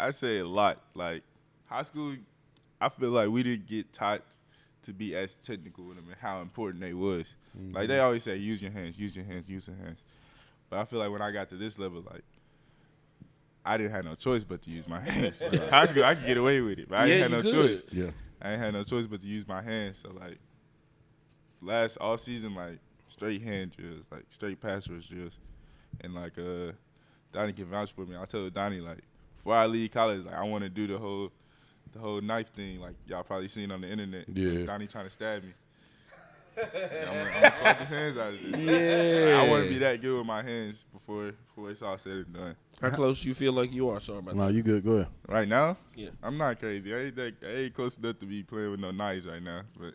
I say a lot. Like high school, I feel like we didn't get taught to be as technical with them and how important they was. Like they always say, use your hands, use your hands, use your hands. But I feel like when I got to this level, like I didn't have no choice but to use my hands. Like, high school, I could get away with it, but I Yeah, didn't have no you could. choice. Yeah. I ain't had no choice but to use my hands. So like last all season, like straight hand drills, like straight pass rush drills, and like Donnie can vouch for me. I told Donnie like before I leave college, like I want to do the the whole knife thing, like y'all probably seen on the internet. Yeah. Donnie trying to stab me. I'm gonna swipe his hands out of this. Yeah. I want to be that good with my hands before it's all said and done. How close you feel like you are? Sorry about No, that. you good. Go ahead. Right now, Yeah. I'm not crazy. I ain't close enough to be playing with no knives right now. But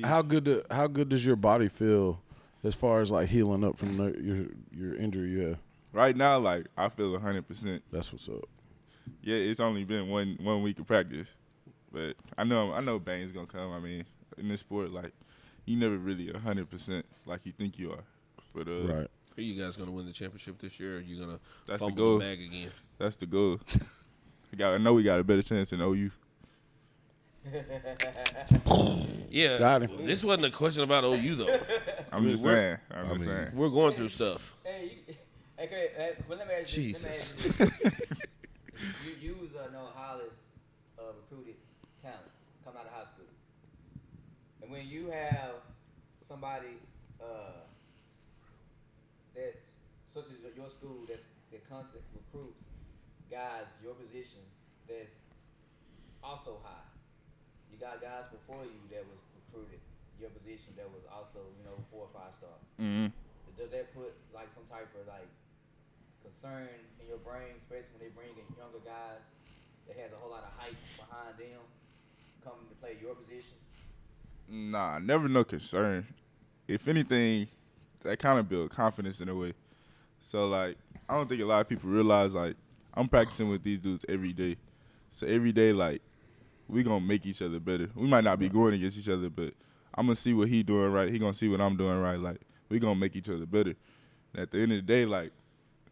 How good does your body feel as far as like healing up from your injury you have? right now, like I feel 100%. That's what's up. Yeah, it's only been one week of practice, but I know Bane's gonna come. I mean, in this sport, like you never really 100% like you think you are. But Right. Are you guys gonna win the championship this year? Or are you gonna That's the fumble goal. the bag again? That's the goal. I know we got a better chance than OU. Yeah. Got him. This wasn't a question about OU though. I'm just saying. I'm just saying. We're going through stuff. But let me ask you, Jesus. you was no highly recruited talent coming out of high school, and when you have somebody that's such as your school that constant recruits guys your position that's also high. You got guys before you that was recruited your position that was also 4 or 5 star. Mm-hmm. Does that put like some type of like concern in your brain, especially when they bring in younger guys that has a whole lot of hype behind them coming to play your position? Nah, never no concern. If anything, that kind of build confidence in a way. So like, I don't think a lot of people realize like I'm practicing with these dudes every day. So every day, like, we gonna make each other better. We might not be going against each other, but I'm gonna see what he doing right. He gonna see what I'm doing right. Like, we gonna make each other better. And at the end of the day, like,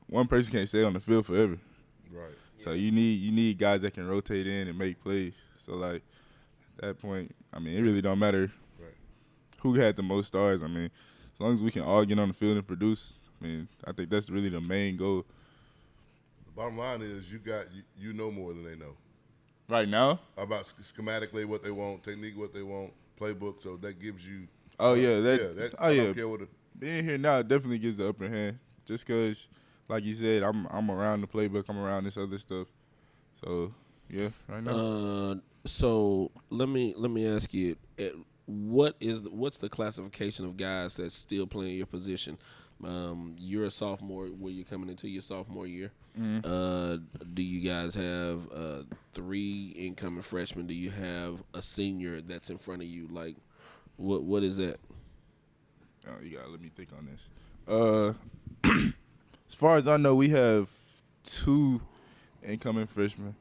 one person can't stay on the field forever. Right. So you need guys that can rotate in and make plays. So like, at that point, I mean, it really don't matter who had the most stars. I mean, as long as we can all get on the field and produce, I mean, I think that's really the main goal. The bottom line is you know more than they know Right now? about schematically what they want, technique what they want, playbook. So that gives you. Oh, yeah. I don't care what Being here now definitely gives the upper hand. Just because, like you said, I'm around the playbook. I'm around this other stuff. So, yeah, right now. So let me ask you, what's the classification of guys that's still playing your position? You're a sophomore. Where you're coming into your sophomore year. Do you guys have 3 incoming freshmen? Do you have a senior that's in front of you? Like, what is that? Oh, you gotta let me think on this. As far as I know, we have 2 incoming freshmen.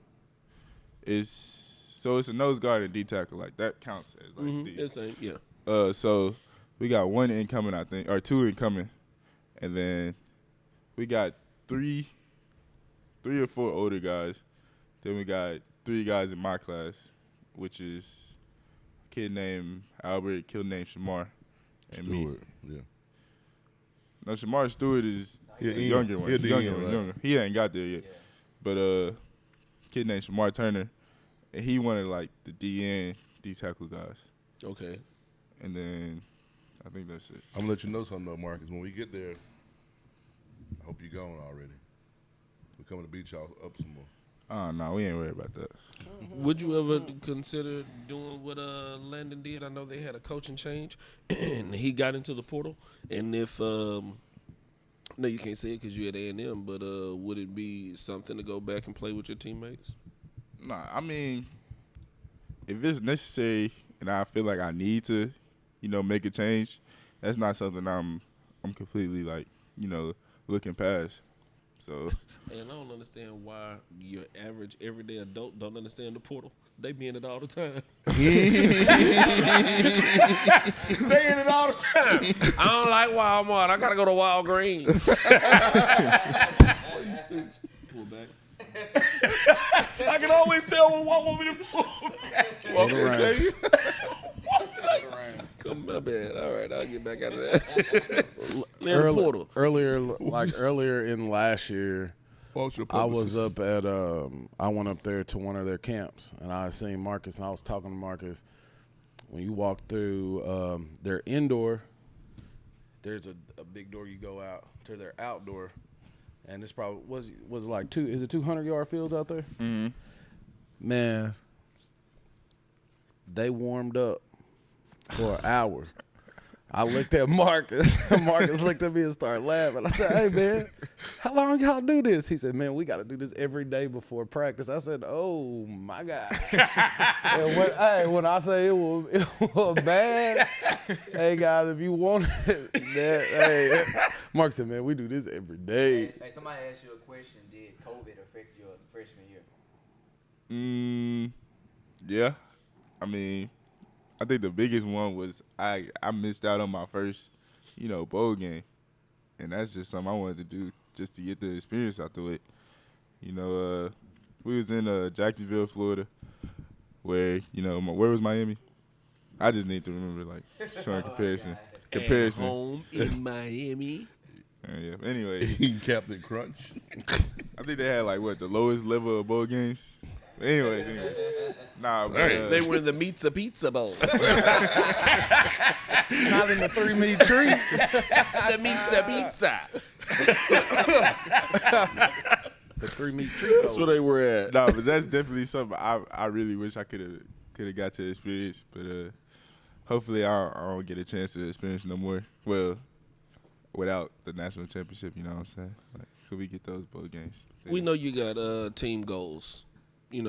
So it's a nose guard and D tackle. Like that counts as like D. It's same, yeah. So we got 1 incoming, I think, or 2 incoming, and then we got 3 or 4 older guys. Then we got 3 guys in my class, which is a kid named Albert, a kid named Shamar, and me. Stewart. Yeah. No, Shamar Stewart is Yeah, the Ian. younger one. Yeah, The the younger Ian, one. right. Younger. He ain't got there yet. Yeah. But kid named Shamar Turner, and he wanted like the D tackle guys. Okay. And then I think that's it. I'm gonna let you know something though, Marcus. When we get there, I hope you're gone already. We're coming to beat y'all up some more. Oh no, we ain't worried about that. Would you ever consider doing what Landon did? I know they had a coaching change, and he got into the portal. And if no, you can't say it because you're at A&M, but would it be something to go back and play with your teammates? Nah, I mean, if it's necessary and I feel like I need to, make a change, that's not something I'm completely like, looking past. So. And I don't understand why your average everyday adult don't understand the portal. They be in it all the time. They in it all the time. I don't like Walmart. I gotta go to Walgreens. Pull back. I can always tell when one want me to pull back. Come my bad. All right, I'll get back out of that. Portal. Earlier in last year, I was up at I went up there to one of their camps, and I seen Marcus, and I was talking to Marcus. When you walk through their indoor, there's a big door you go out to their outdoor, and it's probably was it like is it 200-yard fields out there? Mm-hmm. Man, they warmed up for an hour. I looked at Marcus. Marcus looked at me and started laughing. I said, hey, man, how long y'all do this? He said, man, we got to do this every day before practice. I said, oh, my God. And when I say it was bad, hey, guys, if you want it, hey, Mark said, man, we do this every day. Hey, somebody asked you a question. Did COVID affect your freshman year? Yeah. I mean, I think the biggest one was I missed out on my first, bowl game. And that's just something I wanted to do just to get the experience out the way. We was in Jacksonville, Florida, where, where was Miami? I just need to remember, showing comparison. At home in Miami. Yeah. Anyway. Eating Captain Crunch. I think they had, the lowest level of bowl games. Anyways. Nah, but, they were in the Pizza Bowl. Not in the 3-meat treat. The Pizza. The 3-meat treat. That's where they were at. Nah, but that's definitely something I really wish I could have got to experience. But hopefully I don't get a chance to experience no more. Well, without the national championship, you know what I'm saying? So we get those bowl games. We know you got team goals. Did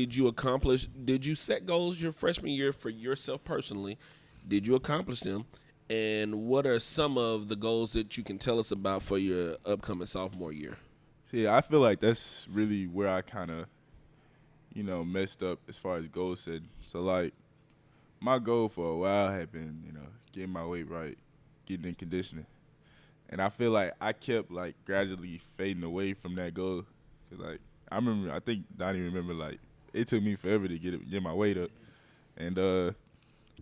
you set goals your freshman year for yourself personally? Did you accomplish them? And what are some of the goals that you can tell us about for your upcoming sophomore year? See, I feel like that's really where I kind of, messed up as far as goals said. So, my goal for a while had been, getting my weight right, getting in conditioning. And I feel like I kept, gradually fading away from that goal. 'Cause, I think Donnie remember, it took me forever to get my weight up. And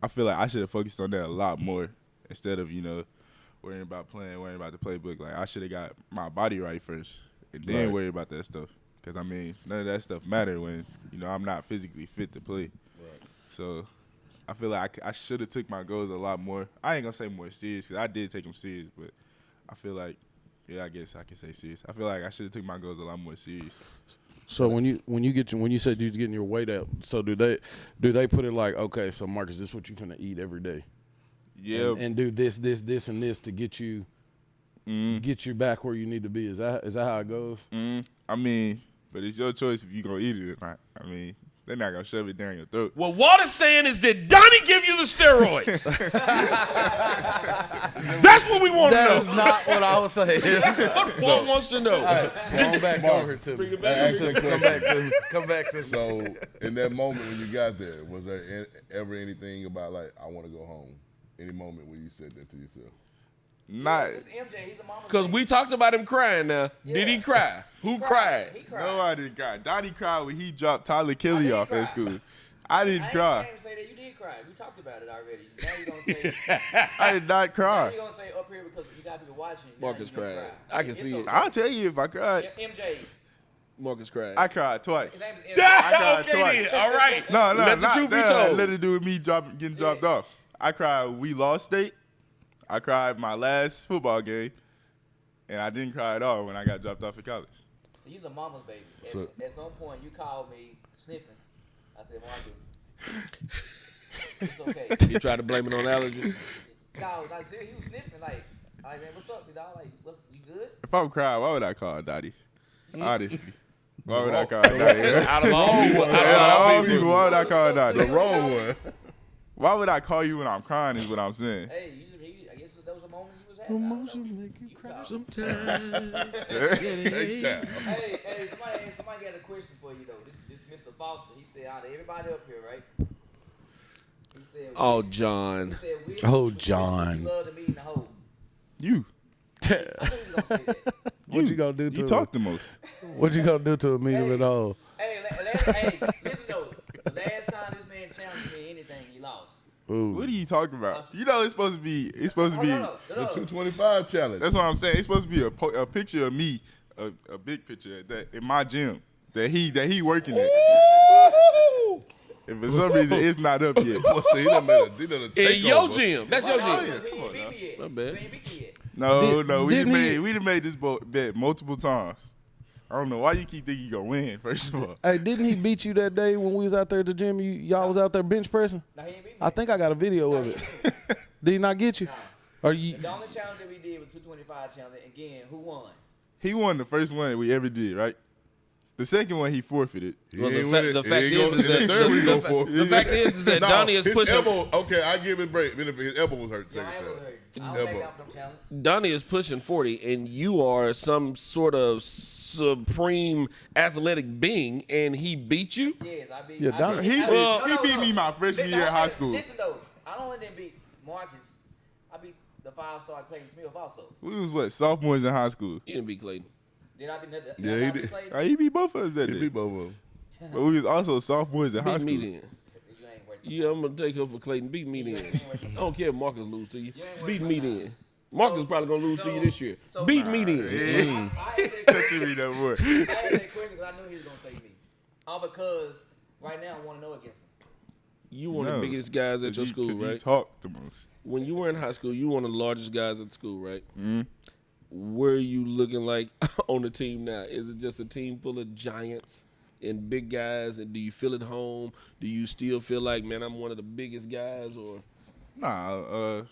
I feel like I should have focused on that a lot more instead of, worrying about worrying about the playbook. I should have got my body right first and then worry about that stuff. Because, none of that stuff mattered when, I'm not physically fit to play. Right. So I feel like I should have took my goals a lot more. I ain't going to say more serious because I did take them serious, but I feel like, yeah, I guess I can say serious. I feel like I should have took my goals a lot more serious. So when you said you was getting your weight up, so do they put it okay, so Marcus, this is what you're gonna eat every day? Yeah. And do this, and this to get you back where you need to be. Is that how it goes? But it's your choice if you gonna eat it or not. They're not gonna shove it down your throat. What Walter's saying is, did Donnie give you the steroids? That's what we want to know. That is not what I was saying. What Walt wants to know. All right, going back over to me. Come back to me. So, in that moment when you got there, was there ever anything about I want to go home? Any moment where you said that to yourself? Not. It's MJ. He's a mama's Because we talked about him crying now. Yeah. Did he cry? Who cried? He cried. No, I didn't cry. Donnie cried when he dropped Tyler Kelly off at school. I didn't cry. I didn't say that. You did cry. We talked about it already. Now you're going to say. I did not Now cry. you're going to say up here because you got people watching. Marcus Now you cried. cry. I can It's see it. okay. I'll tell you if I cried. MJ. Marcus cried. I cried twice. His name is MJ. cried Okay twice. then. All right. No, Let the not truth be that. told. Let it do with me getting dropped off. I cried we lost state. I cried my last football game. And I didn't cry at all when I got dropped off at college. He's a mama's baby. At some point, you called me sniffing. I said, Marcus, it's okay. You tried to blame it on allergies? Dog, I said he was sniffing like, man, what's up, dog? You good? If I'm crying, why would I call Dottie? Honestly. Why would I call Dottie? Out of all people. All people, why would I call Dottie? The wrong one. Why would I call you when I'm crying is what I'm saying. Hey, I guess that was a moment you was having. Emotions make you cry Sometimes. Next time. Hey, somebody got a question for you, though. This Mr. Foster. He said, out of everybody up here, right? He said, Oh, John. Oh, John. You love to meet in the hole. You. I knew he was going to say that. What you gonna do to You him? talk the most. What you gonna do to a meeting at all? Hey, listen, though. The last time this man challenged me anything, he lost. Ooh. What are you talking about? You know it's supposed to be. The 225 challenge. That's what I'm saying. It's supposed to be a picture of me, a big picture that in my gym that he working at. And for some reason it's not up yet. Boy, see, he done made a In your takeover. gym. That's your Oh, gym. yeah. Come on now. My bad. No, we didn't done made this bet multiple times. I don't know why you keep thinking you gonna win. First of all, Hey, didn't he beat you that day when we was out there at the gym? Y'all was out there bench pressing? No, he ain't beat me. I think I got a video of it. Did he not get you? No. Or you? The only challenge that we did was 225 challenge. Again, who won? he won the first one we ever did, right? The second one he forfeited. Well, He the ain't fact win it. the fact He is ain't gonna- that the third we go for. the fact is that No, Donnie is his pushing. elbow, okay, I give it break. Even if his elbow was hurt Yeah, second I time. was hurt. I don't Elbow. back out from challenge. Donnie is pushing 40, and you are some sort of supreme athletic being, and he beat you. Yes, I beat. Yeah, I Donnie- beat- He I beat- beat- he beat me my freshman year of high school. Listen though, I don't only didn't beat Marcus. I beat the 5-star Clayton Smith also. We was what, sophomores in high school. You didn't beat Clayton. Did I beat? Yeah, he did. He beat both of us that He day. beat both of them. But we was also sophomores in high Beat school. me then. You ain't worth it. Yeah, I'm gonna take her for Clayton. Beat me then. I don't care if Marcus lose to you. You ain't Beat worth me my then. Marcus probably gonna lose to you this year. Beat me then. Yeah. I ain't Touching me no more. I asked that question because I knew he was gonna take me. All because right now I want to know against him. You one of No, the biggest guys at your school, 'cause right? You talk the most. When you were in high school, you were one of the largest guys at school, right? Mm-hmm. Where are you looking like on the team now? Is it just a team full of giants and big guys? And do you feel at home? Do you still feel like, man, I'm one of the biggest guys? Or Nah,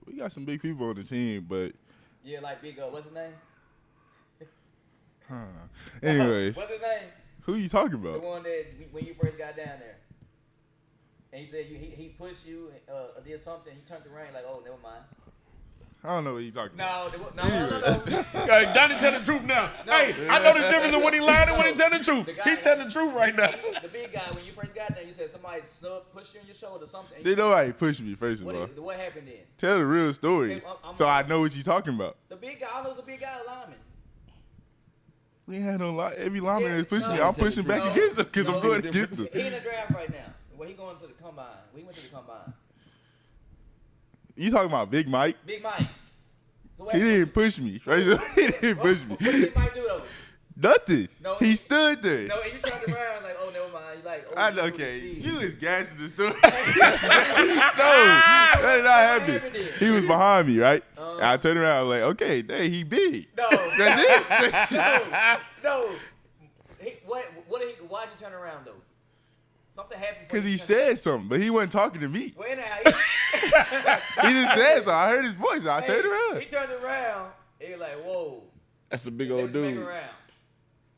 we got some big people on the team, but Yeah, like big. What's his name? anyways, What's his name? who you talking The about? one that when you first got down there, and he said he pushed you, did something. You turned around like, oh, never mind. I don't know what you talking about. No. hey, Donnie tell the truth now. Hey, I know the difference in when he lied and when he telling the truth. The guy- He telling the truth right now. The big guy, when you first got there, you said somebody pushed you on your shoulder or something. They nobody pushed me, first of all. What happened then? Tell the real story, Okay, I'm- so I know what you talking about. The big guy, I know the big guy lineman. We ain't had no every lineman Yeah, that's pushing me. no. I'm pushing back No. against them because No. I'm going against them. He in the draft right now. Well, he going to the combine. We went to the combine. You talking about Big Mike? Big Mike. So what He didn't push me. Right? He didn't push me. What did Big Mike do though? Nothing. No, He stood there. No, and you turned around like, oh, never mind. You like, oh, I you know, moved okay, the speed. you is gassing the story. No, that did not happen. happened then? He was behind me, right? And I turned around, I was like, okay, dang, he big. No. That's it. That's it. No. Why'd you turn around though? Something happened. Because he said something, but he wasn't talking to me. Well, anyhow, He just said something. I heard his voice. I turned around. He turned around. He was like, whoa. That's a big Let old me make dude. around.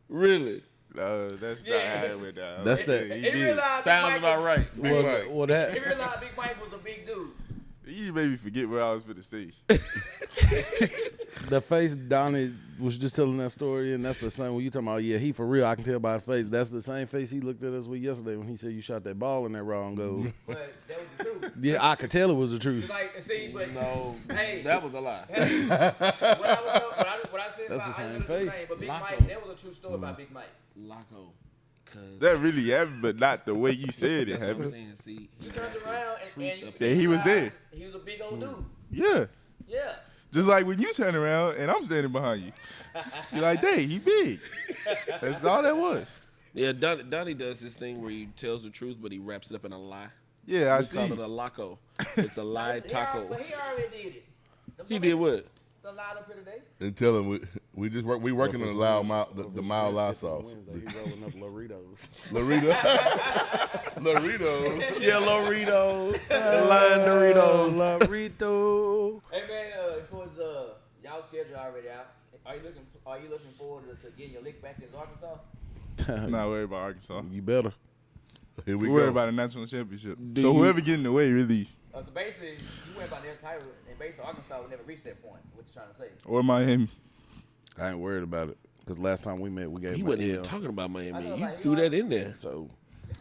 Really? No, that's Yeah. not how it went down. That's that- He He big. realized Sounds Big about Mike right. Big Mike. Well, He that realized Big Mike was a big dude. You made me forget where I was for the stage. the face Donnie was just telling that story, and that's the same when you talking about. Yeah, he for real. I can tell by his face. That's the same face he looked at us with yesterday when he said you shot that ball in that wrong goal. But that was the truth. Yeah, I could tell it was the truth. It's like, see, but No, hey, that was a lie. hey, what I said That's about, the I same didn't know his face. name, but Big Loco. Mike, that was a true story about Big Mike. Loco. Cause That really happened, but not the way you said it that's what I'm happened. saying. See, You turned around and you That he was there. realized He was a big old dude. Yeah. Yeah. Just like when you turn around and I'm standing behind you. You're like, dang, he big. That's all that was. Yeah, Donnie does this thing where he tells the truth, but he wraps it up in a lie. Yeah, I We see. call it a loco. It's a lie taco. But he already did it. He did what? The light up here today. And tell him we just work. We working on the loud mile, the mild loud sauce. He rolling up Loritos. Lorito. Loritos. Yeah, Loritos. The line Doritos. Lorito. Hey man, of course, y'all schedule already out. Are you looking forward to getting your lick back against Arkansas? I'm not worried about Arkansas. You better. Here we We're worried go. about a national championship. Do So you- whoever get in the way, really, So basically, you went by their title, and basically Arkansas would never reach that point. What you trying to say? or Miami. I ain't worried about it because last time we met, we gave He him wasn't an even L. talking about I Miami. know, You like, threw he that in there. So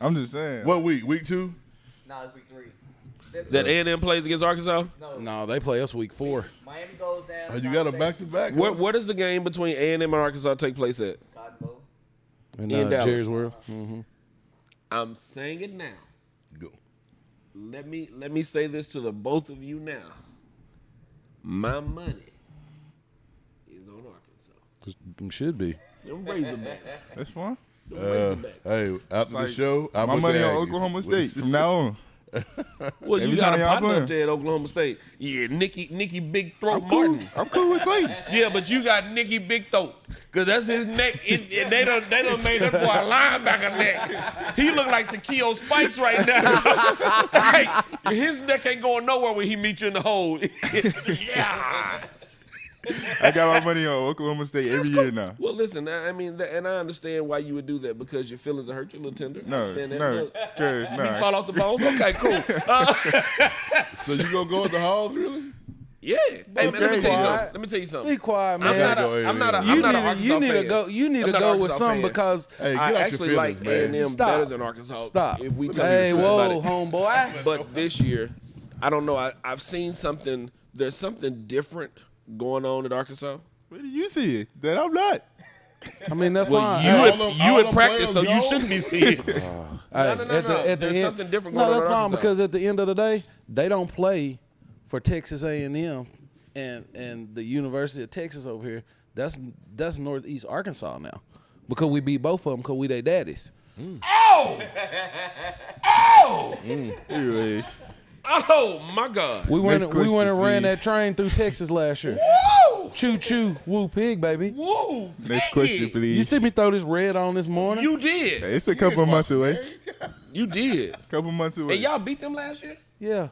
I'm just saying. What week? Week 2? Nah, it's week 3. That A&M plays against Arkansas? no, they play us week 4. Miami goes down. Oh, you got a back to back? What does the game between A&M and Arkansas take place at? Cotton Bowl. In Dallas. Jerry's World. Mm-hmm. I'm saying it now. Go. Let me say this to the both of you now. My money is on Arkansas. Should be. Them Razorbacks. That's fine. Them Razorbacks. Hey, after Like, the show, I My put money the on Aggies. Oklahoma State from now on. Well, you Every got a time y'all partner playing. up there at Oklahoma State. Yeah, Nicky Big Throat I'm cool. Martin. I'm cool with Clayton. Yeah, but you got Nicky Big Throat, cause that's his neck. They done made that boy a linebacker neck. He look like Takeo Spikes right now. Like, his neck ain't going nowhere when he meet you in the hole. Yeah. I got my money on Oklahoma State every year now. Well, listen, I mean, and I understand why you would do that because your feelings are hurt. You're a little tender. I No, understand that. no, Look, good, you nah. fall off the bones. Okay, cool. So you gonna go with the Hogs, really? Yeah. Hey, man, let me tell you something. Let me tell you something. Be quiet, man. I'm not an You Arkansas need to fan. go. You need I'm to not go an with Arkansas some fan. because Hey, get I out actually your like feelings, man. A&M Stop. better than Arkansas. Stop. If we tell Hey, you the truth whoa, about it. homeboy. But this year, I don't know. I've seen something. There's something different going on at Arkansas. Where do you see it? That I'm not. I mean, that's Well, fine. you Hey, at them practice, players so you go? shouldn't be seeing. Hey, No. at the There's end, something different no, going on that's at fine Arkansas. because at the end of the day, they don't play for Texas A&M and the University of Texas over here. That's Northeast Arkansas now because we beat both of them because we their daddies. Oh! Oh! Anyways, Oh my God! We went Next and ran question, that please. train through Texas last year. Woo! Choo choo, woo pig, baby. Woo! next question, please. You see me throw this red on this morning? You did. It's a couple months away. You did. Couple months away. And y'all beat them last year. Yeah.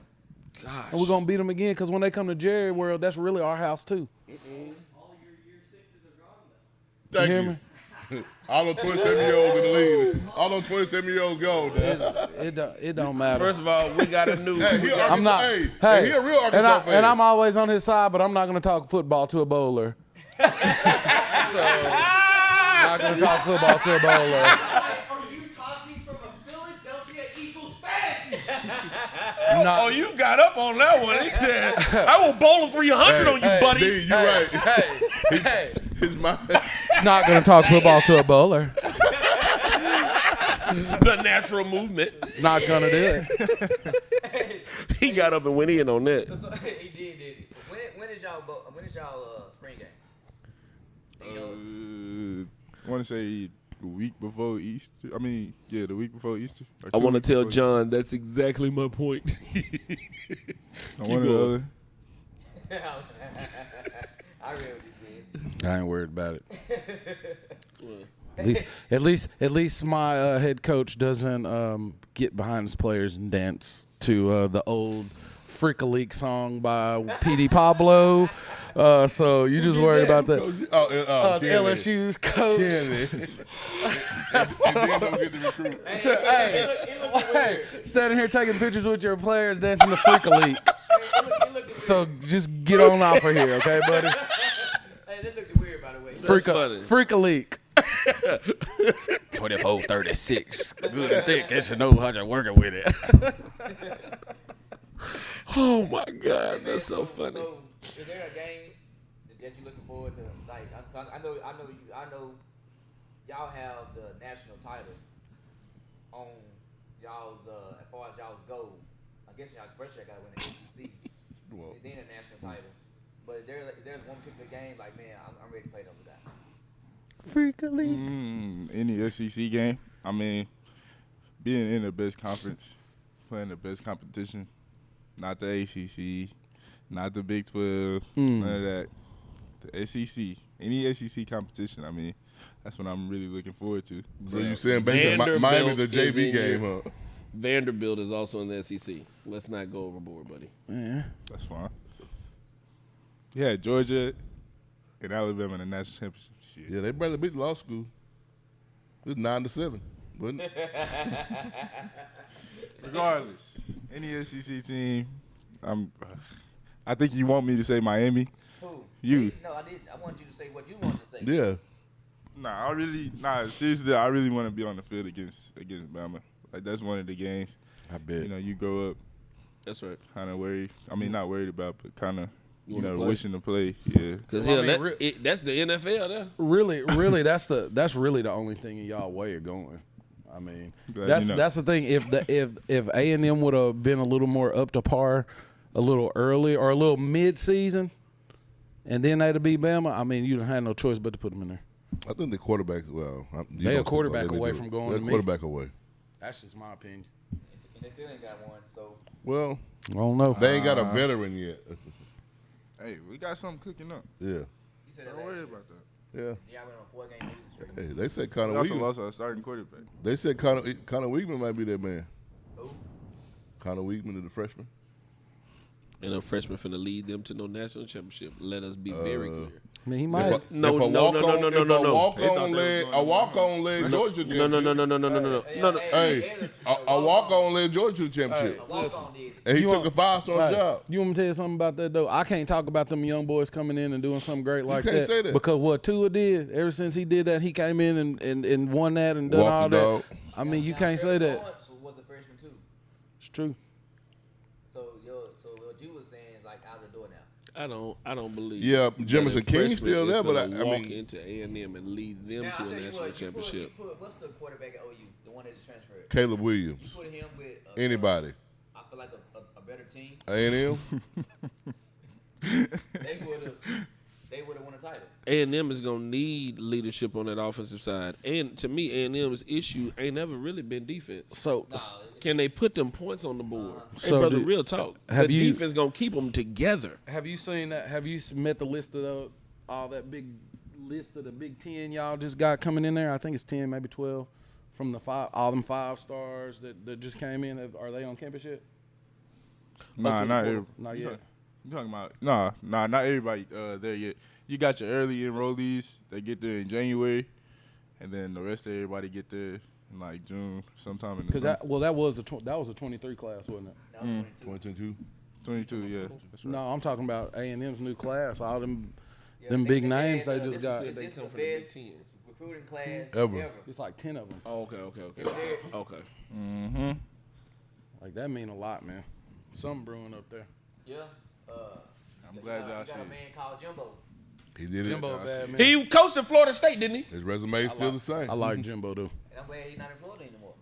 Gosh. And we're going to beat them again because when they come to Jerry World, that's really our house too. Thank hear you. me? All those 27-year-olds in the league. All those 27-year-olds gone, man. It don't matter. First of all, we got a new. Hey, he I'm not. Hey, he a real Arkansas fan. and I'm always on his side, but I'm not going to talk football to a bowler. So, I'm not going to talk football to a bowler. Are you talking from a Philadelphia Eagles fan? I'm not, Oh, you got up on that one. He said, "I will bowl a 300 on you, buddy." D, you right. hey, His mind. not going to talk football to a bowler. The natural movement. Not going to do it. He got up and went in on that. He did. When is y'all spring game? You know, I want to say the week before Easter. I mean, yeah, the week before Easter. I want to tell John that's exactly my point. One or the other. I read what you said. I ain't worried about it. At least my head coach doesn't get behind his players and dance to the old Freak a Leak song by PD Pablo. So you just worried about that. LSU's coach. And then go get the recruit. Hey, standing here taking pictures with your players dancing to Freak a Leak. So just get on off of here, okay, buddy? Hey, that looked weird, by the way. Freak a Leak. 2436. Good and thick. Guess you know how you're working with it. Oh my God, that's so funny. So, is there a game that you're looking forward to? Like, I know, y'all have the national title on y'all's as far as y'all's goal. I guess y'all first year gotta win the ACC, Well, and then a national title. But is there one particular game like, man, I'm ready to play them with that? Freak a Leak. Any SEC game. I mean, being in the best conference, playing the best competition. Not the ACC, not the Big 12, none of that. The SEC, any SEC competition. I mean, that's what I'm really looking forward to. so you saying basically Miami the Vanderbilt is JV in game, your- huh? Vanderbilt is also in the SEC. Let's not go overboard, buddy. Yeah. That's fine. Yeah, Georgia and Alabama in the national championship. Shit. Yeah, they barely beat law school. It was 9-7, wasn't it? Regardless, any SEC team, I think you want me to say Miami. Who? You. No, I didn't. I want you to say what you wanted to say. Yeah. Seriously, I really want to be on the field against Bama. Like, that's one of the games. I bet. You know, you grow up That's right. kind of worried. I mean, not worried about, but kind of, wanna play? wishing to play. Yeah. Because Well, I mean, that's the NFL there. Really, that's really the only thing in y'all way of going. I mean, Glad that's you know. that's the thing. If A&M would have been a little more up to par, a little early or a little mid-season, and then they'd have beat Bama, I mean, you don't have no choice but to put them in there. I think the quarterback, They a quarterback away from going They're to me. quarterback away. That's just my opinion. And they still ain't got one. So Well, I don't know. they ain't got a veteran yet. Hey, we got something cooking up. Yeah. you said that Don't last worry year. about that. Yeah. Y'all went on 4-game losing streak. Hey, they said Connor We also Weigman. lost our starting quarterback. They said Connor Weigman might be that man. Who? Connor Weigman, the freshman. And a freshman finna lead them to no national championship. Let us be very clear. I mean, he might. No. A walk-on led Georgia to the championship. No. Hey, a walk-on led Georgia to the championship. A walk-on did it. And he You took want- a 5-star job. You want me to tell you something about that, though? I can't talk about them young boys coming in and doing something great like can't that. say that. Because what Tua did, ever since he did that, he came in and won that and done Walked all the that. dog. I mean, you Now, can't say Trevor that. Lawrence was a freshman too. It's true. So what you was saying is like out the door now. I don't believe. Yeah, that Jefferson a King freshman still is there, but finna I walk mean- into A&M and lead them Now, to I'll a tell you national what, championship. What's the quarterback at OU? The one that just transferred. Caleb You Williams. put him with Anybody. I feel like a better team. A&M? They would have won a title. A&M is gonna need leadership on that offensive side, and to me, A&M's issue ain't never really been defense. So, Can they put them points on the board? So hey, brother, do- real talk. have The you- defense gonna keep them together. have you seen that? Have you met the list of all that big list of the Big 10 y'all just got coming in there? I think it's 10, maybe 12 from the all them 5 stars that just came in. Are they on campus yet? Nah, not everybody. Not yet. You talking about? Nah, not everybody there yet. You got your early enrollees. They get there in January, and then the rest of everybody get there in like June, sometime in the Because summer. that was a 23 class, wasn't it? That was 22. 22. 22, yeah. That's right. No, I'm talking about A&M's new class. All them Yeah, them they- big they names had, they just got. Is They this come the from the Big best 10. recruiting class Ever. It's like 10 of them. Oh, okay. Okay. Mm-hmm. Like that mean a lot, man. Something brewing up there. Yeah. I'm glad y'all got see a it. man called Jimbo. He did it. Jimbo, a bad man. He coached at Florida State, didn't he? His resume is still the same. I like Jimbo though. And I'm glad he's not in Florida anymore.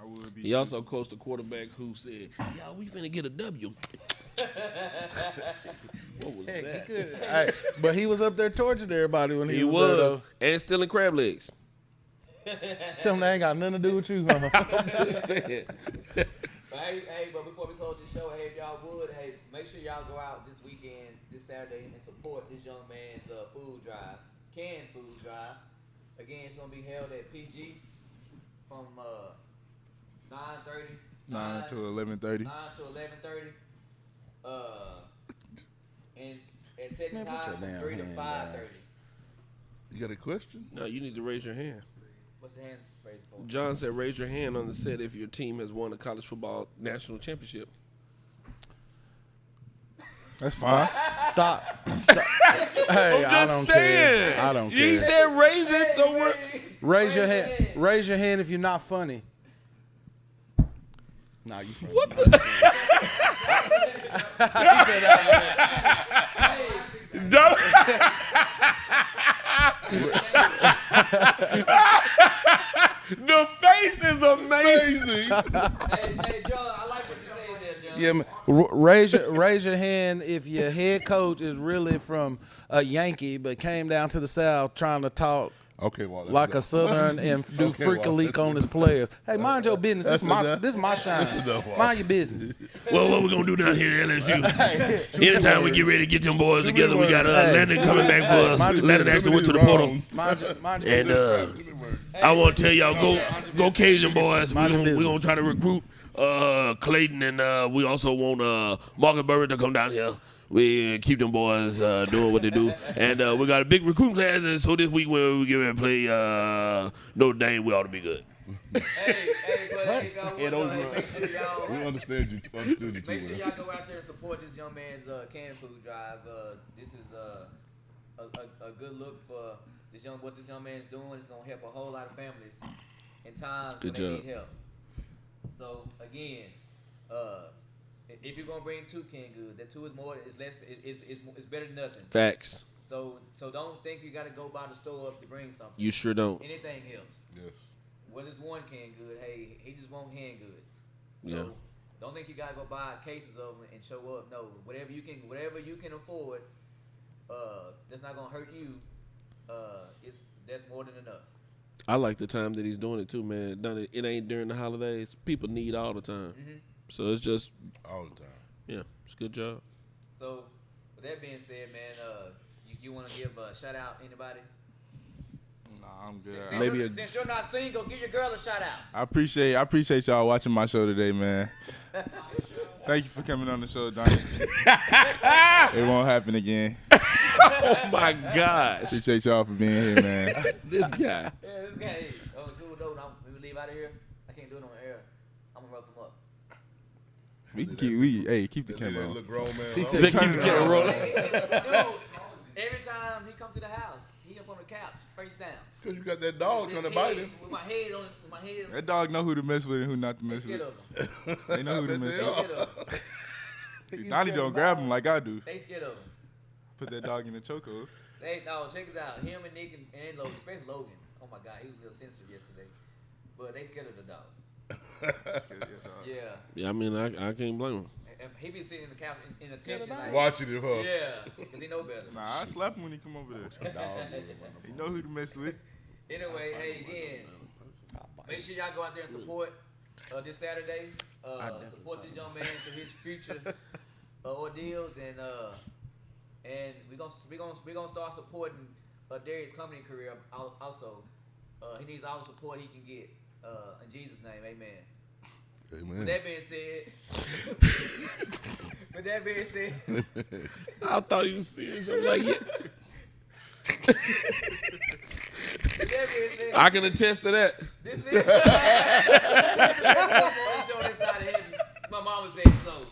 I would be He also coached a quarterback who said, "Y'all, we finna get a W." What was that? Hey, but he was up there torturing everybody when he, He was there, was, and stealing crab legs. though. Tell him they ain't got nothing to do with you. Huh? Just saying. But but before we close this show, hey, if y'all would, make sure y'all go out this weekend, this Saturday, and support this young man's food drive, canned food drive. Again, it's gonna be held at PG from 9:30. 9 to 11:30. 9 to 11:30. And at Texas Man, put High your from damn 3 to hand 5:30. You got a question? No, you need to raise your hand. What's the hand raised for? John said, "Raise your hand on the set if your team has won a college football national championship." That's fine. Stop. Hey, I don't care. I don't He care. said, "Raise it." So we're Raise your hand. Raise your hand if you're not funny. Nah, you funny. what the? Don't- The face is amazing. Hey, John, I like what you said there, John. Yeah, man. Raise your hand if your head coach is really from a Yankee but came down to the South trying to talk Okay, well, like a Southern and do Okay, freak a well, leak on his players. Hey, mind your business. This that's is my shine. enough, Walt. Mind your business. Well, what we gonna do down here at LSU? Anytime we get ready to get them boys together, we got Hey. Landon coming back for us. Mind your Landon business. actually went to the portal. Mind your And business. I want to tell y'all, go Cajun boys. Mind your We gonna business. try to recruit Clayton, and we also want Marcus Burry to come down here. We keep them boys doing what they do, and we got a big recruiting class. And so this week when we get ready to play Notre Dame, we ought to be good. But if y'all Yeah, those would, make sure y'all. We understood you too, Make sure man. y'all go out there and support this young man's canned food drive. This is a good look for what this young man's doing. It's gonna help a whole lot of families in times Good when they job. need help. So again, if you're gonna bring 2 canned goods, that 2 is more. It's less. It's better than nothing. Facts. So don't think you gotta go by the store up to bring something. You sure don't. Anything helps. Yes. Whether it's 1 canned good, hey, he just want canned goods. So Yeah. don't think you gotta go buy cases of them and show up. No, whatever you can afford, that's not gonna hurt you. That's more than enough. I like the time that he's doing it too, man. It ain't during the holidays. People need all the time. Mm-hmm. So it's just all the time. Yeah, it's a good job. So, with that being said, man, you want to give a shout out anybody? Nah, I'm good. Since you're not single, give your girl a shout out. I appreciate y'all watching my show today, man. Thank you for coming on the show, Donnie. It won't happen again. Oh my gosh! Appreciate y'all for being here, man. This guy. Yeah, this guy. Oh, dude, we leave out of here. I can't do it on air. I'm gonna rough him up. We can keep the camera on. Little grown man. He said, "Keep the camera rolling." Dude, every time he come to the house, he up on the couch, face down. Because you got that dog trying to bite him. With my head on. That dog know who to mess with and who not to mess with. They know who to mess with. Donnie don't grab him like I do. They scared of him. Put that dog in the chokehold. No, check this out. Him and Nick and Logan, especially Logan. Oh my God, he was a little sensitive yesterday. But they scared of the dog. Yeah. Yeah, I mean, I can't blame him. And he be sitting in the couch in attention. Like, watching it, huh? Yeah, because he know better. Nah, I slap him when he come over there. He know who to mess with. Anyway, hey, again, make sure y'all go out there and support this Saturday. Support this young man through his future ordeals, and we're gonna start supporting Darius' comedy career also. He needs all the support he can get. In Jesus' name, amen. Amen. With that being said, I thought he was serious. I'm like, yeah. I can attest to that. This is my mama said so.